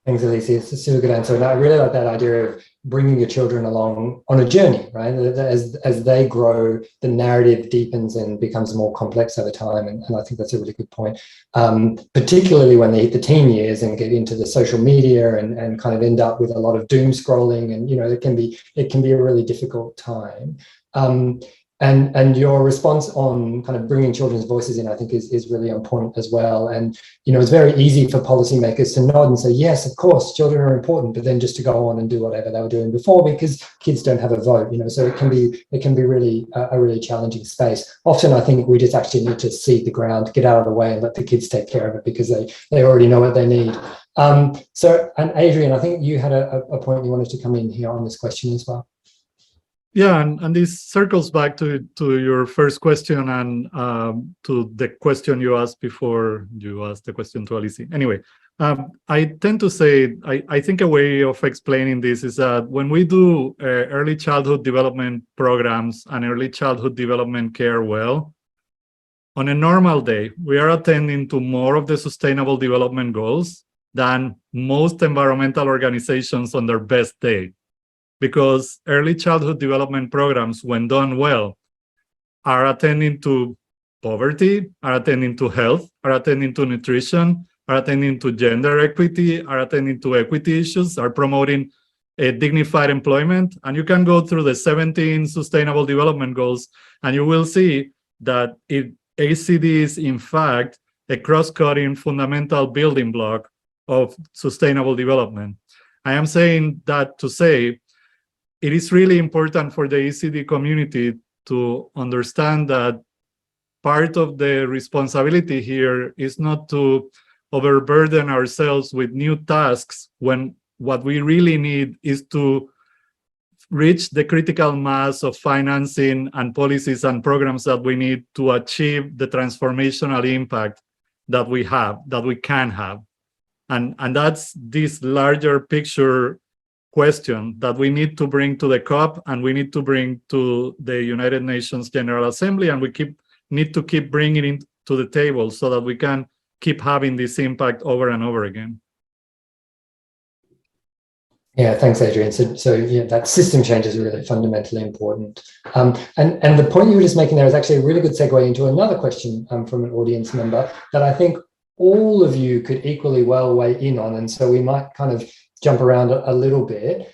[SPEAKER 2] Thanks, Alisi. It's a super good answer. And I really like that idea of bringing your children along on a journey, right? As they grow, the narrative deepens and becomes more complex over time. And I think that's a really good point, particularly when they hit the teen years and get into the social media and kind of end up with a lot of doom scrolling. And, it can be a really difficult time. And your response on kind of bringing children's voices in, I think, is really on point as well. And, it's very easy for policymakers to nod and say, yes, of course, children are important, but then just to go on and do whatever they were doing before because kids don't have a vote, so it can be really a really challenging space. Often, I think we just actually need to cede the ground, get out of the way and let the kids take care of it because they already know what they need. And Adrian, I think you had a point you wanted to come in here on this question as well.
[SPEAKER 3] Yeah, and this circles back to your first question and to the question you asked before you asked the question to Alisi. Anyway, I tend to say, I think a way of explaining this is that when we do early childhood development programs and early childhood development care well, on a normal day, we are attending to more of the sustainable development goals than most environmental organizations on their best day. Because early childhood development programs, when done well, are attending to poverty, are attending to health, are attending to nutrition, are attending to gender equity, are attending to equity issues, are promoting a dignified employment. And you can go through the 17 sustainable development goals, and you will see that ECD is, in fact, a cross-cutting fundamental building block of sustainable development. I am saying that to say, it is really important for the ECD community to understand that part of the responsibility here is not to overburden ourselves with new tasks when what we really need is to reach the critical mass of financing and policies and programs that we need to achieve the transformational impact that we can have. And that's this larger picture question that we need to bring to the COP and we need to bring to the United Nations General Assembly, and we need to keep bringing it to the table so that we can keep having this impact over and over again.
[SPEAKER 2] Yeah, thanks, Adrian. So yeah, that system change is really fundamentally important. And the point you were just making there is actually a really good segue into another question from an audience member that I think all of you could equally well weigh in on. And so we might kind of jump around a little bit.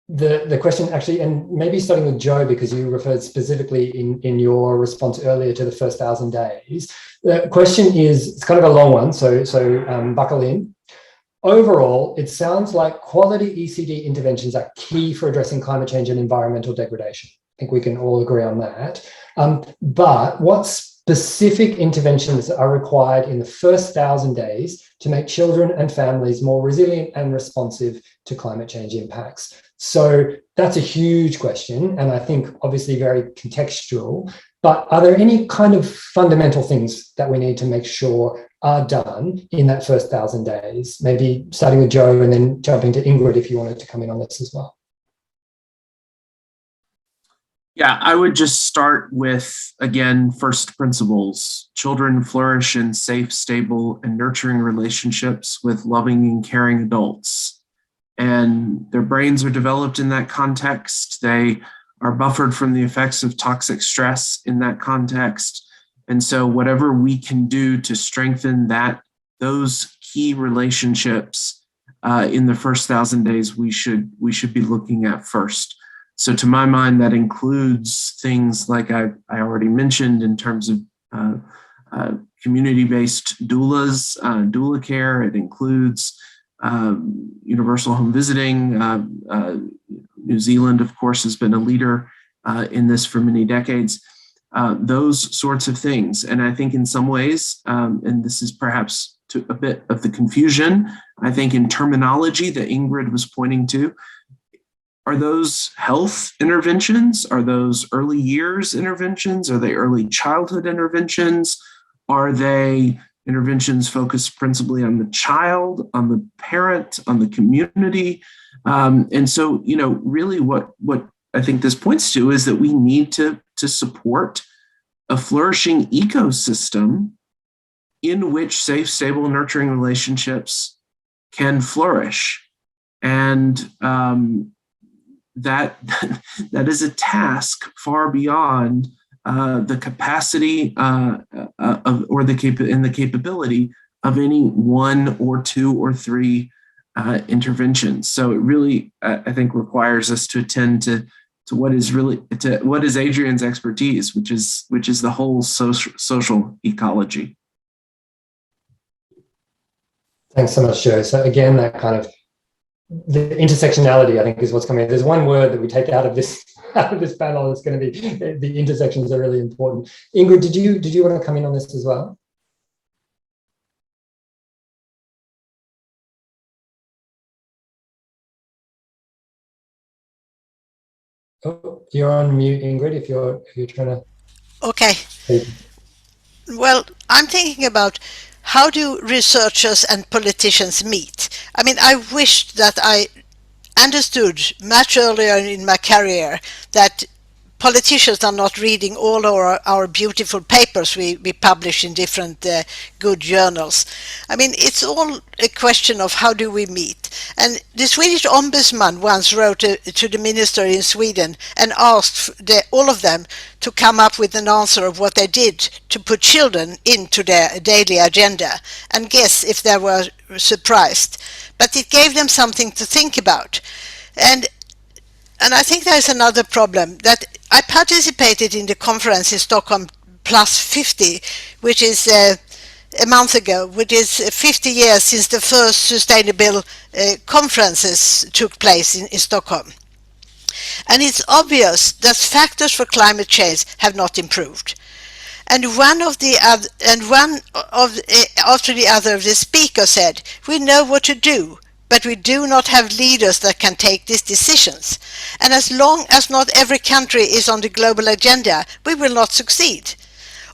[SPEAKER 2] The question actually, and maybe starting with Joe, because you referred specifically in your response earlier to the first 1,000 days. The question is, it's kind of a long one, so buckle in. Overall, it sounds like quality ECD interventions are key for addressing climate change and environmental degradation. I think we can all agree on that. But what specific interventions are required in the first 1,000 days to make children and families more resilient and responsive to climate change impacts? So that's a huge question, and I think obviously very contextual, but are there any kind of fundamental things that we need to make sure are done in that first 1,000 days? Maybe starting with Joe and then jumping to Ingrid if you wanted to come in on this as well.
[SPEAKER 6] Yeah, I would just start with, again, first principles. Children flourish in safe, stable, and nurturing relationships with loving and caring adults. And their brains are developed in that context. They are buffered from the effects of toxic stress in that context. And so whatever we can do to strengthen those key relationships in the first 1,000 days, we should be looking at first. So to my mind, that includes things like I already mentioned in terms of community-based doulas, doula care. It includes universal home visiting. New Zealand, of course, has been a leader in this for many decades. Those sorts of things. And I think in some ways, and this is perhaps to a bit of the confusion, I think in terminology that Ingrid was pointing to, are those health interventions? Are those early years interventions? Are they early childhood interventions? Are they interventions focus principally on the child, on the parent, on the community. And so, really what I think this points to is that we need to support a flourishing ecosystem in which safe, stable, nurturing relationships can flourish. And that is a task far beyond the capacity the capability of any one or two or three interventions. So it really, I think, requires us to attend to what is Adrian's expertise, which is the whole social ecology.
[SPEAKER 2] Thanks so much, Joe. So again, that kind of the intersectionality, I think, is what's coming. There's one word that we take out of this panel. It's going to be the intersections are really important. Ingrid, did you want to come in on this as well? Oh, you're on mute, Ingrid. If you're trying to.
[SPEAKER 5] Okay. Well, I'm thinking about how do researchers and politicians meet? I mean, I wish that I understood much earlier in my career that politicians are not reading all our beautiful papers we publish in different good journals. I mean, it's all a question of how do we meet. And the Swedish ombudsman once wrote to the minister in Sweden and asked all of them to come up with an answer of what they did to put children into their daily agenda, and guess if they were surprised. But it gave them something to think about. And I think there's another problem, that I participated in the conference in Stockholm Plus 50, which is a month ago, which is 50 years since the first sustainable conferences took place in Stockholm. And it's obvious that factors for climate change have not improved. And after the other of the speakers said, we know what to do, but we do not have leaders that can take these decisions. And as long as not every country is on the global agenda, we will not succeed.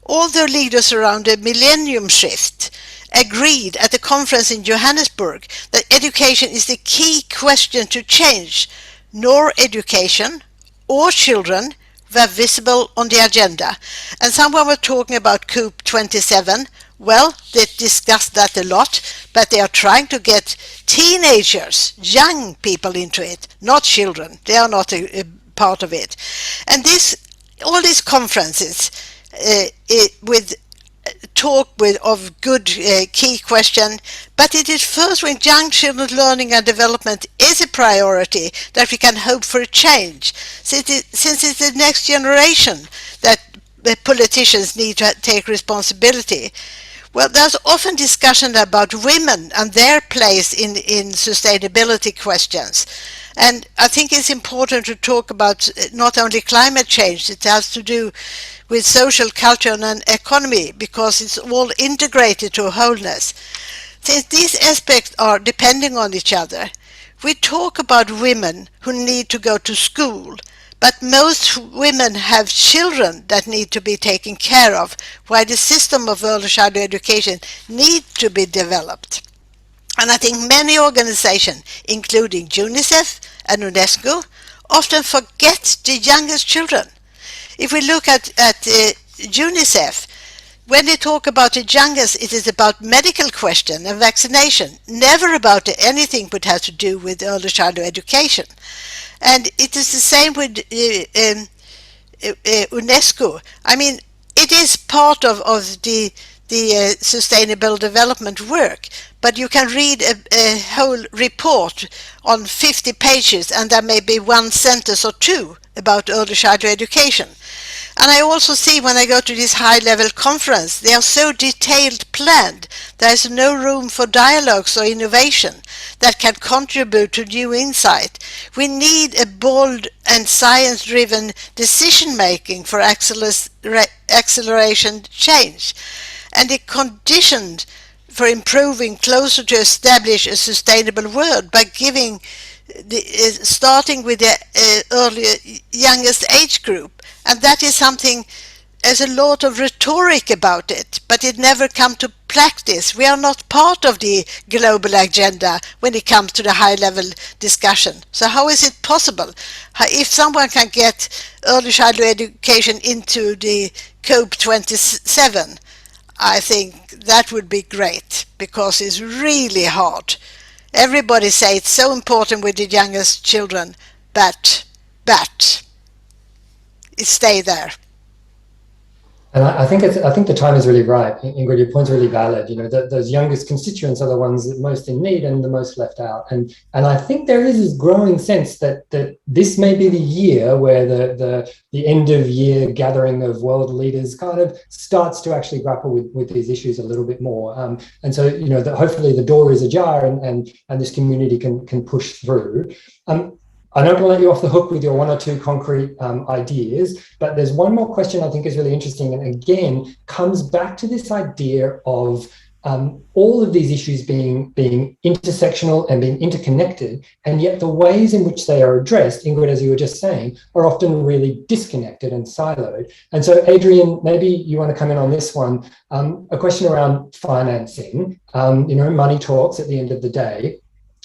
[SPEAKER 5] Although leaders around the millennium shift agreed at the conference in Johannesburg that education is the key question to change, nor education or children were visible on the agenda. And someone was talking about COP27. Well, they discussed that a lot, but they are trying to get teenagers, young people into it, not children. They are not a part of it. And all these conferences with talk of good key question, but it is first when young children's learning and development is a priority that we can hope for a change, since it's the next generation that the politicians need to take responsibility. Well, there's often discussion about women and their place in sustainability questions. And I think it's important to talk about not only climate change, it has to do with social, culture and economy, because it's all integrated to a wholeness. Since these aspects are depending on each other, we talk about women who need to go to school, but most women have children that need to be taken care of, while the system of early childhood education needs to be developed. And I think many organizations, including UNICEF and UNESCO, often forget the youngest children. If we look at UNICEF, when they talk about the youngest, it is about medical question and vaccination, never about anything that has to do with early childhood education. And it is the same with UNESCO. I mean, it is part of the sustainable development work, but you can read a whole report on 50 pages and there may be one sentence or two about early childhood education. And I also see when I go to this high-level conference, they are so detailed planned, there is no room for dialogues or innovation that can contribute to new insight. We need a bold and science-driven decision-making for acceleration change. And the conditions for improving closer to establish a sustainable world by giving starting with the youngest age group. And that is something, there's a lot of rhetoric about it, but it never comes to practice. We are not part of the global agenda when it comes to the high-level discussion. So how is it possible? If someone can get early childhood education into the COP27, I think that would be great, because it's really hard. Everybody say it's so important with the youngest children, but it stay there.
[SPEAKER 2] And I think the time is really right. Ingrid, your point's really valid. You know, those youngest constituents are the ones that most in need and the most left out. And I think there is this growing sense that this may be the year where the end of year gathering of world leaders kind of starts to actually grapple with these issues a little bit more. And so, you know, that hopefully the door is ajar and this community can push through. I don't want to let you off the hook with your one or two concrete ideas, but there's one more question I think is really interesting, and again comes back to this idea of all of these issues being intersectional and being interconnected, and yet the ways in which they are addressed, Ingrid, as you were just saying, are often really disconnected and siloed. And so, Adrian, maybe you want to come in on this one. A question around financing. You know, money talks at the end of the day.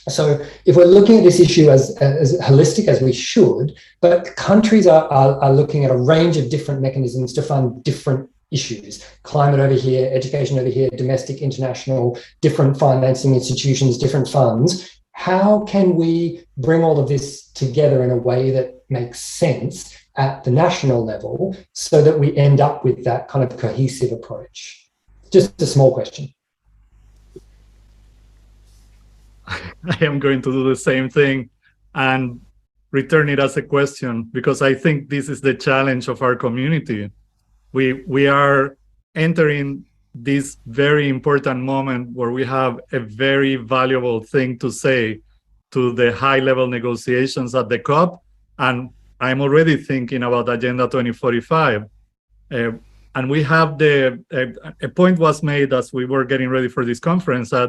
[SPEAKER 2] So if we're looking at this issue as holistic as we should, but countries are looking at a range of different mechanisms to fund different issues, climate over here, education over here, domestic, international, different financing institutions, different funds. How can we bring all of this together in a way that makes sense at the national level so that we end up with that kind of cohesive approach? Just a small question.
[SPEAKER 3] I am going to do the same thing and return it as a question, because I think this is the challenge of our community. We are entering this very important moment where we have a very valuable thing to say to the high-level negotiations at the COP, and I'm already thinking about Agenda 2045. And we have a point was made as we were getting ready for this conference that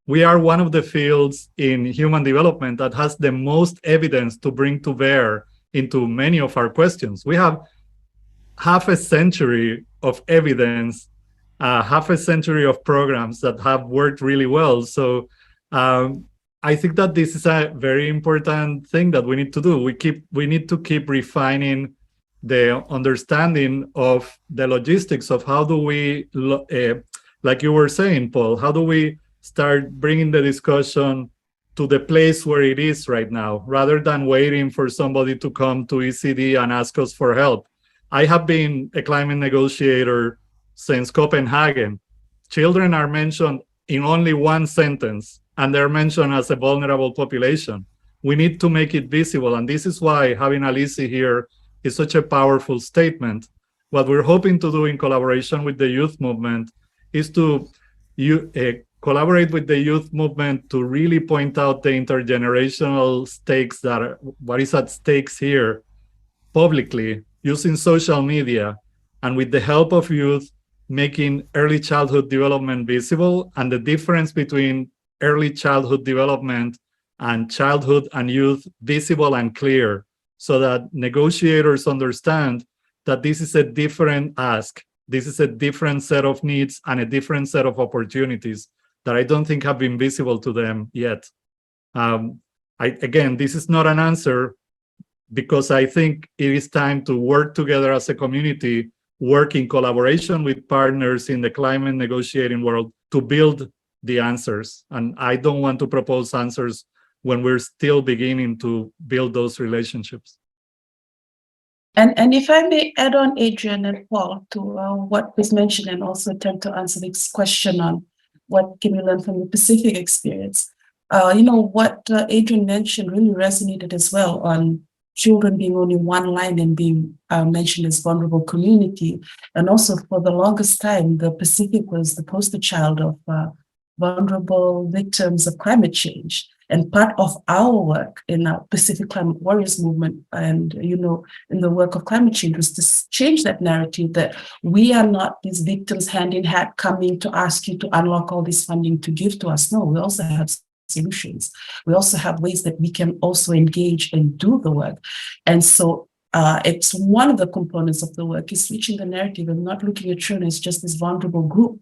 [SPEAKER 3] we are one of the fields in human development that has the most evidence to bring to bear into many of our questions. We have half a century of evidence, half a century of programs that have worked really well. So I think that this is a very important thing that we need to do. We need to keep refining the understanding of the logistics of how do we, like you were saying, Paul, how do we start bringing the discussion to the place where it is right now, rather than waiting for somebody to come to ECD and ask us for help. I have been a climate negotiator since Copenhagen. Children are mentioned in only one sentence, and they're mentioned as a vulnerable population. We need to make it visible, and this is why having Alisi here is such a powerful statement. What we're hoping to do in collaboration with the youth movement is to collaborate with the youth movement to really point out the intergenerational stakes that are, what is at stakes here publicly, using social media, and with the help of youth, making early childhood development visible, and the difference between early childhood development and childhood and youth visible and clear, so that negotiators understand that this is a different ask. This is a different set of needs and a different set of opportunities that I don't think have been visible to them yet. Again, this is not an answer, because I think it is time to work together as a community, work in collaboration with partners in the climate negotiating world to build the answers. And I don't want to propose answers when we're still beginning to build those relationships.
[SPEAKER 4] And if I may add on, Adrian and Paul, to what was mentioned, and also attempt to answer this question on what can we learn from the Pacific experience. You know, what Adrian mentioned really resonated as well on children being only one line and being mentioned as vulnerable community. And also for the longest time, the Pacific was the poster child of vulnerable victims of climate change. And part of our work in our Pacific Climate Warriors movement and, you know, in the work of climate change was to change that narrative that we are not these victims hand in hand coming to ask you to unlock all this funding to give to us. No, we also have solutions. We also have ways that we can also engage and do the work. And so it's one of the components of the work is switching the narrative and not looking at children as just this vulnerable group,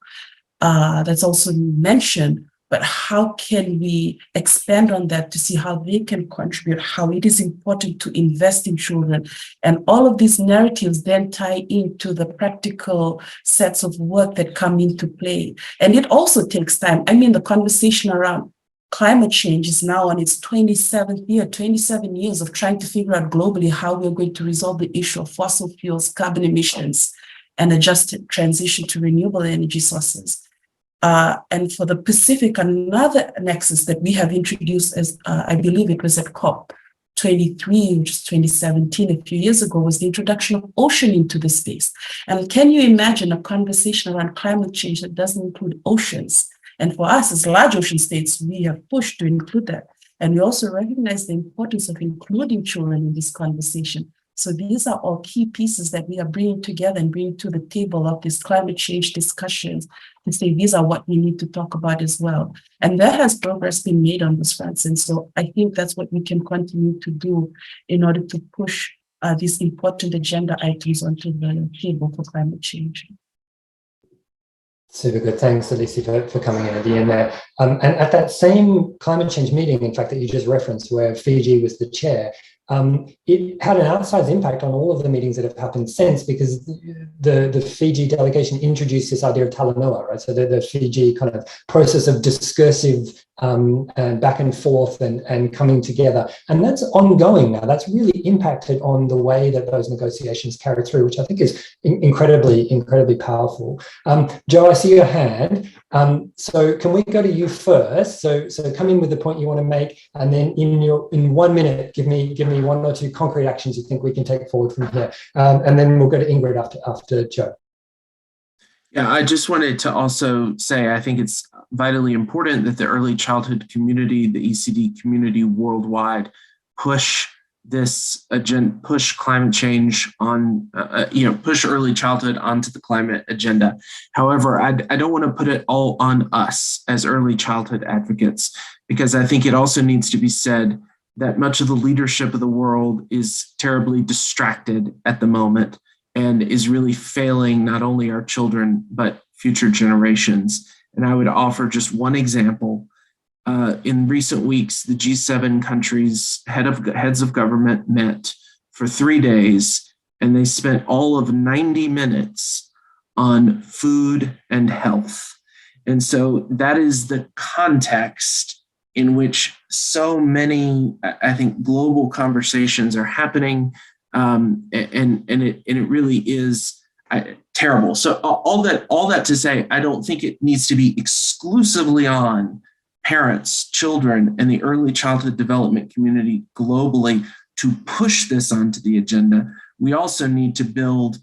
[SPEAKER 4] that's also mentioned, but how can we expand on that to see how they can contribute, how it is important to invest in children. And all of these narratives then tie into the practical sets of work that come into play. And it also takes time. I mean, the conversation around climate change is now on its 27th year, 27 years of trying to figure out globally how we're going to resolve the issue of fossil fuels, carbon emissions, and a just transition to renewable energy sources. And for the Pacific, another nexus that we have introduced, as I believe it was at COP23, which is 2017, a few years ago, was the introduction of ocean into the space. And can you imagine a conversation around climate change that doesn't include oceans? And for us, as large ocean states, we have pushed to include that. And we also recognize the importance of including children in this conversation. So these are all key pieces that we are bringing together and bringing to the table of these climate change discussions to say these are what we need to talk about as well. And there has progress been made on this front. And so I think that's what we can continue to do in order to push these important agenda items onto the table for climate change.
[SPEAKER 2] Super good. Thanks, Alisi, for coming in at the end there. And at that same climate change meeting, in fact, that you just referenced, where Fiji was the chair, it had an outsized impact on all of the meetings that have happened since, because the Fiji delegation introduced this idea of talanoa, right? So the Fiji kind of process of discursive and back and forth and coming together. And that's ongoing now. That's really impacted on the way that those negotiations carry through, which I think is incredibly powerful. Joe, I see your hand. So can we go to you first? So come in with the point you want to make, and then in 1 minute, give me one or two concrete actions you think we can take forward from here. And then we'll go to Ingrid after Joe.
[SPEAKER 6] Yeah, I just wanted to also say, I think it's vitally important that the early childhood community, the ECD community worldwide, push this agenda, push climate change on, push early childhood onto the climate agenda. However, I don't want to put it all on us as early childhood advocates, because I think it also needs to be said that much of the leadership of the world is terribly distracted at the moment and is really failing not only our children, but future generations. And I would offer just one example. In recent weeks, the G7 countries' heads of government met for 3 days, and they spent all of 90 minutes on food and health. And so that is the context in which so many, I think, global conversations are happening. And it really is terrible. So all that to say, I don't think it needs to be exclusively on parents, children, and the early childhood development community globally to push this onto the agenda. We also need to build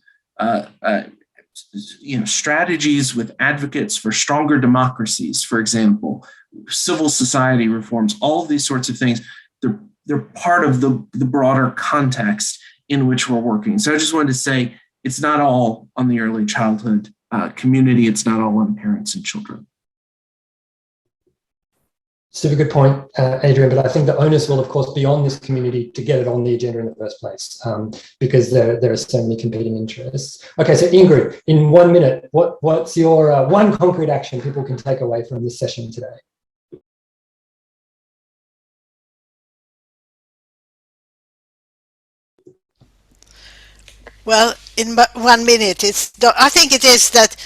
[SPEAKER 6] strategies with advocates for stronger democracies, for example, civil society reforms, all of these sorts of things. They're part of the broader context in which we're working. So I just wanted to say, it's not all on the early childhood community. It's not all on parents and children.
[SPEAKER 2] Super good point, Adrian, but I think the onus will, of course, be on this community to get it on the agenda in the first place, because there are so many competing interests. Okay, so Ingrid, in 1 minute, what's your one concrete action people can take away from this session today?
[SPEAKER 5] Well, in 1 minute, I think it is that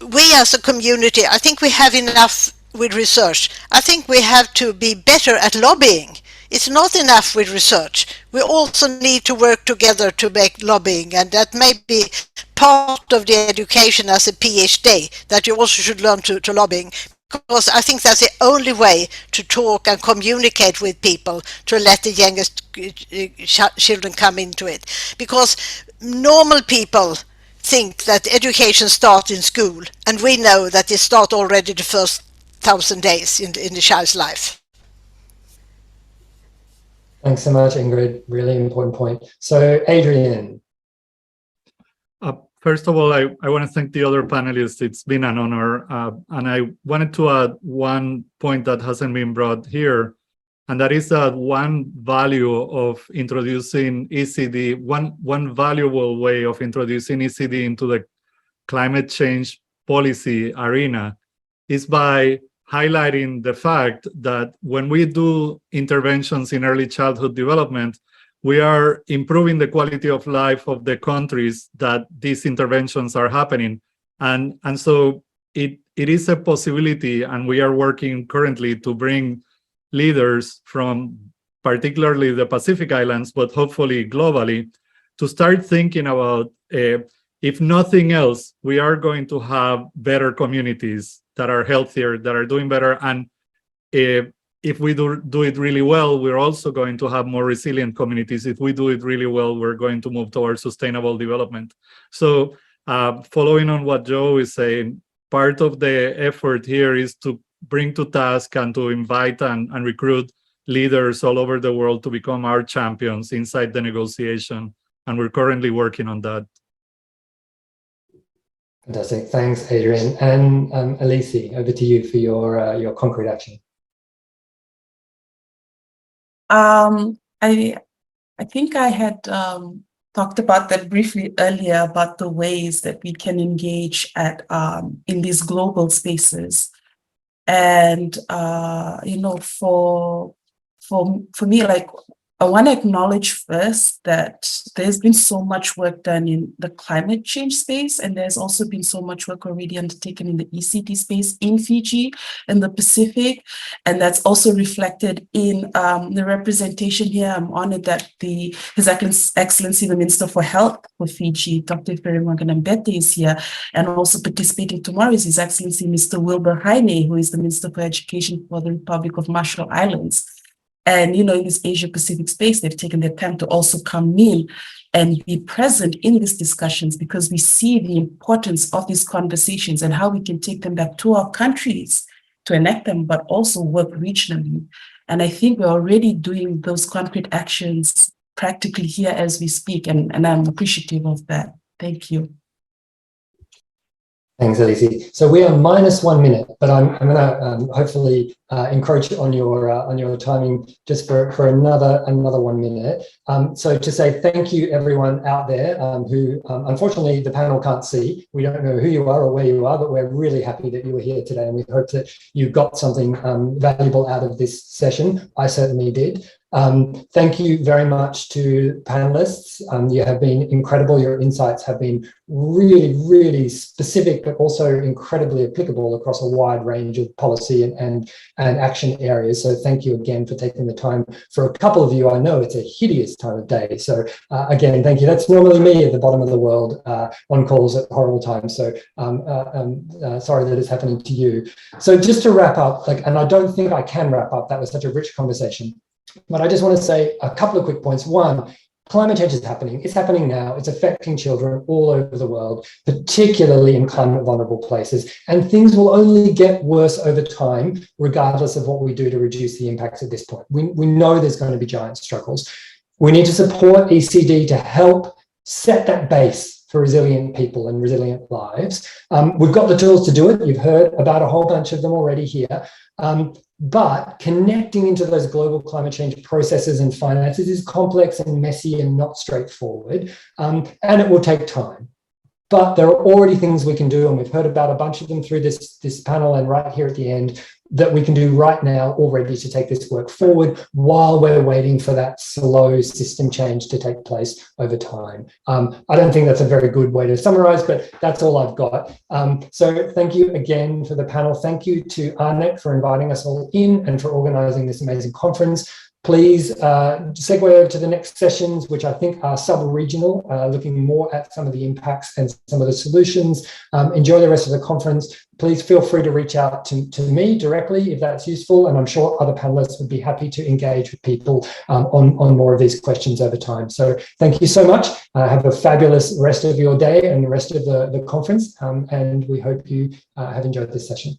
[SPEAKER 5] we as a community, I think we have enough with research. I think we have to be better at lobbying. It's not enough with research. We also need to work together to make lobbying, and that may be part of the education as a PhD, that you also should learn to lobbying, because I think that's the only way to talk and communicate with people, to let the youngest children come into it. Because normal people think that education starts in school, and we know that it starts already the first 1,000 days in the child's life.
[SPEAKER 2] Thanks so much, Ingrid. Really important point. So, Adrian.
[SPEAKER 3] First of all, I want to thank the other panelists. It's been an honor. And I wanted to add one point that hasn't been brought here, and that is that one value of introducing ECD, one valuable way of introducing ECD into the climate change policy arena is by highlighting the fact that when we do interventions in early childhood development, we are improving the quality of life of the countries that these interventions are happening. And so it is a possibility, and we are working currently to bring leaders from particularly the Pacific Islands, but hopefully globally, to start thinking about, if nothing else, we are going to have better communities that are healthier, that are doing better. And if we do it really well, we're also going to have more resilient communities. If we do it really well, we're going to move towards sustainable development. So following on what Joe is saying, part of the effort here is to bring to task and to invite and recruit leaders all over the world to become our champions inside the negotiation. And we're currently working on that.
[SPEAKER 2] Fantastic. Thanks, Adrian. And Alisi, over to you for your concrete action.
[SPEAKER 4] I think I had talked about that briefly earlier, about the ways that we can engage at in these global spaces. And you know, for me, like, I want to acknowledge first that there's been so much work done in the climate change space, and there's also been so much work already undertaken in the ECD space in Fiji and the Pacific, and that's also reflected in the representation here. I'm honored that His Excellency the Minister for Health for Fiji, Dr. Pramling, is here, and also participating tomorrow is His Excellency Mr. Wilbur Heine, who is the Minister for Education for the Republic of Marshall Islands. And, you know, in this Asia-Pacific space, they've taken their time to also come in and be present in these discussions, because we see the importance of these conversations and how we can take them back to our countries to enact them, but also work regionally. And I think we're already doing those concrete actions practically here as we speak, and I'm appreciative of that. Thank you.
[SPEAKER 2] Thanks, Alisi. So we are -1 minute, but I'm going to hopefully encourage you on your timing just for another 1 minute. So to say thank you, everyone out there who unfortunately the panel can't see. We don't know who you are or where you are, but we're really happy that you were here today, and we hope that you got something valuable out of this session. I certainly did. Thank you very much to panelists. You have been incredible. Your insights have been really, really specific, but also incredibly applicable across a wide range of policy and action areas. So thank you again for taking the time. For a couple of you, I know it's a hideous time of day. So again, thank you. That's normally me at the bottom of the world on calls at horrible times. So sorry that it's happening to you. So just to wrap up, and I don't think I can wrap up. That was such a rich conversation. But I just want to say a couple of quick points. One, climate change is happening. It's happening now. It's affecting children all over the world, particularly in climate vulnerable places. And things will only get worse over time, regardless of what we do to reduce the impacts at this point. We know there's going to be giant struggles. We need to support ECD to help set that base for resilient people and resilient lives. We've got the tools to do it. You've heard about a whole bunch of them already here. But connecting into those global climate change processes and finances is complex and messy and not straightforward, and it will take time. But there are already things we can do, and we've heard about a bunch of them through this panel and right here at the end, that we can do right now already to take this work forward while we're waiting for that slow system change to take place over time. I don't think that's a very good way to summarize, but that's all I've got. So thank you again for the panel. Thank you to ARNET for inviting us all in and for organizing this amazing conference. Please segue over to the next sessions, which I think are sub-regional, looking more at some of the impacts and some of the solutions. Enjoy the rest of the conference. Please feel free to reach out to me directly if that's useful, and I'm sure other panelists would be happy to engage with people on more of these questions over time. So thank you so much. Have a fabulous rest of your day and the rest of the conference, and we hope you have enjoyed this session.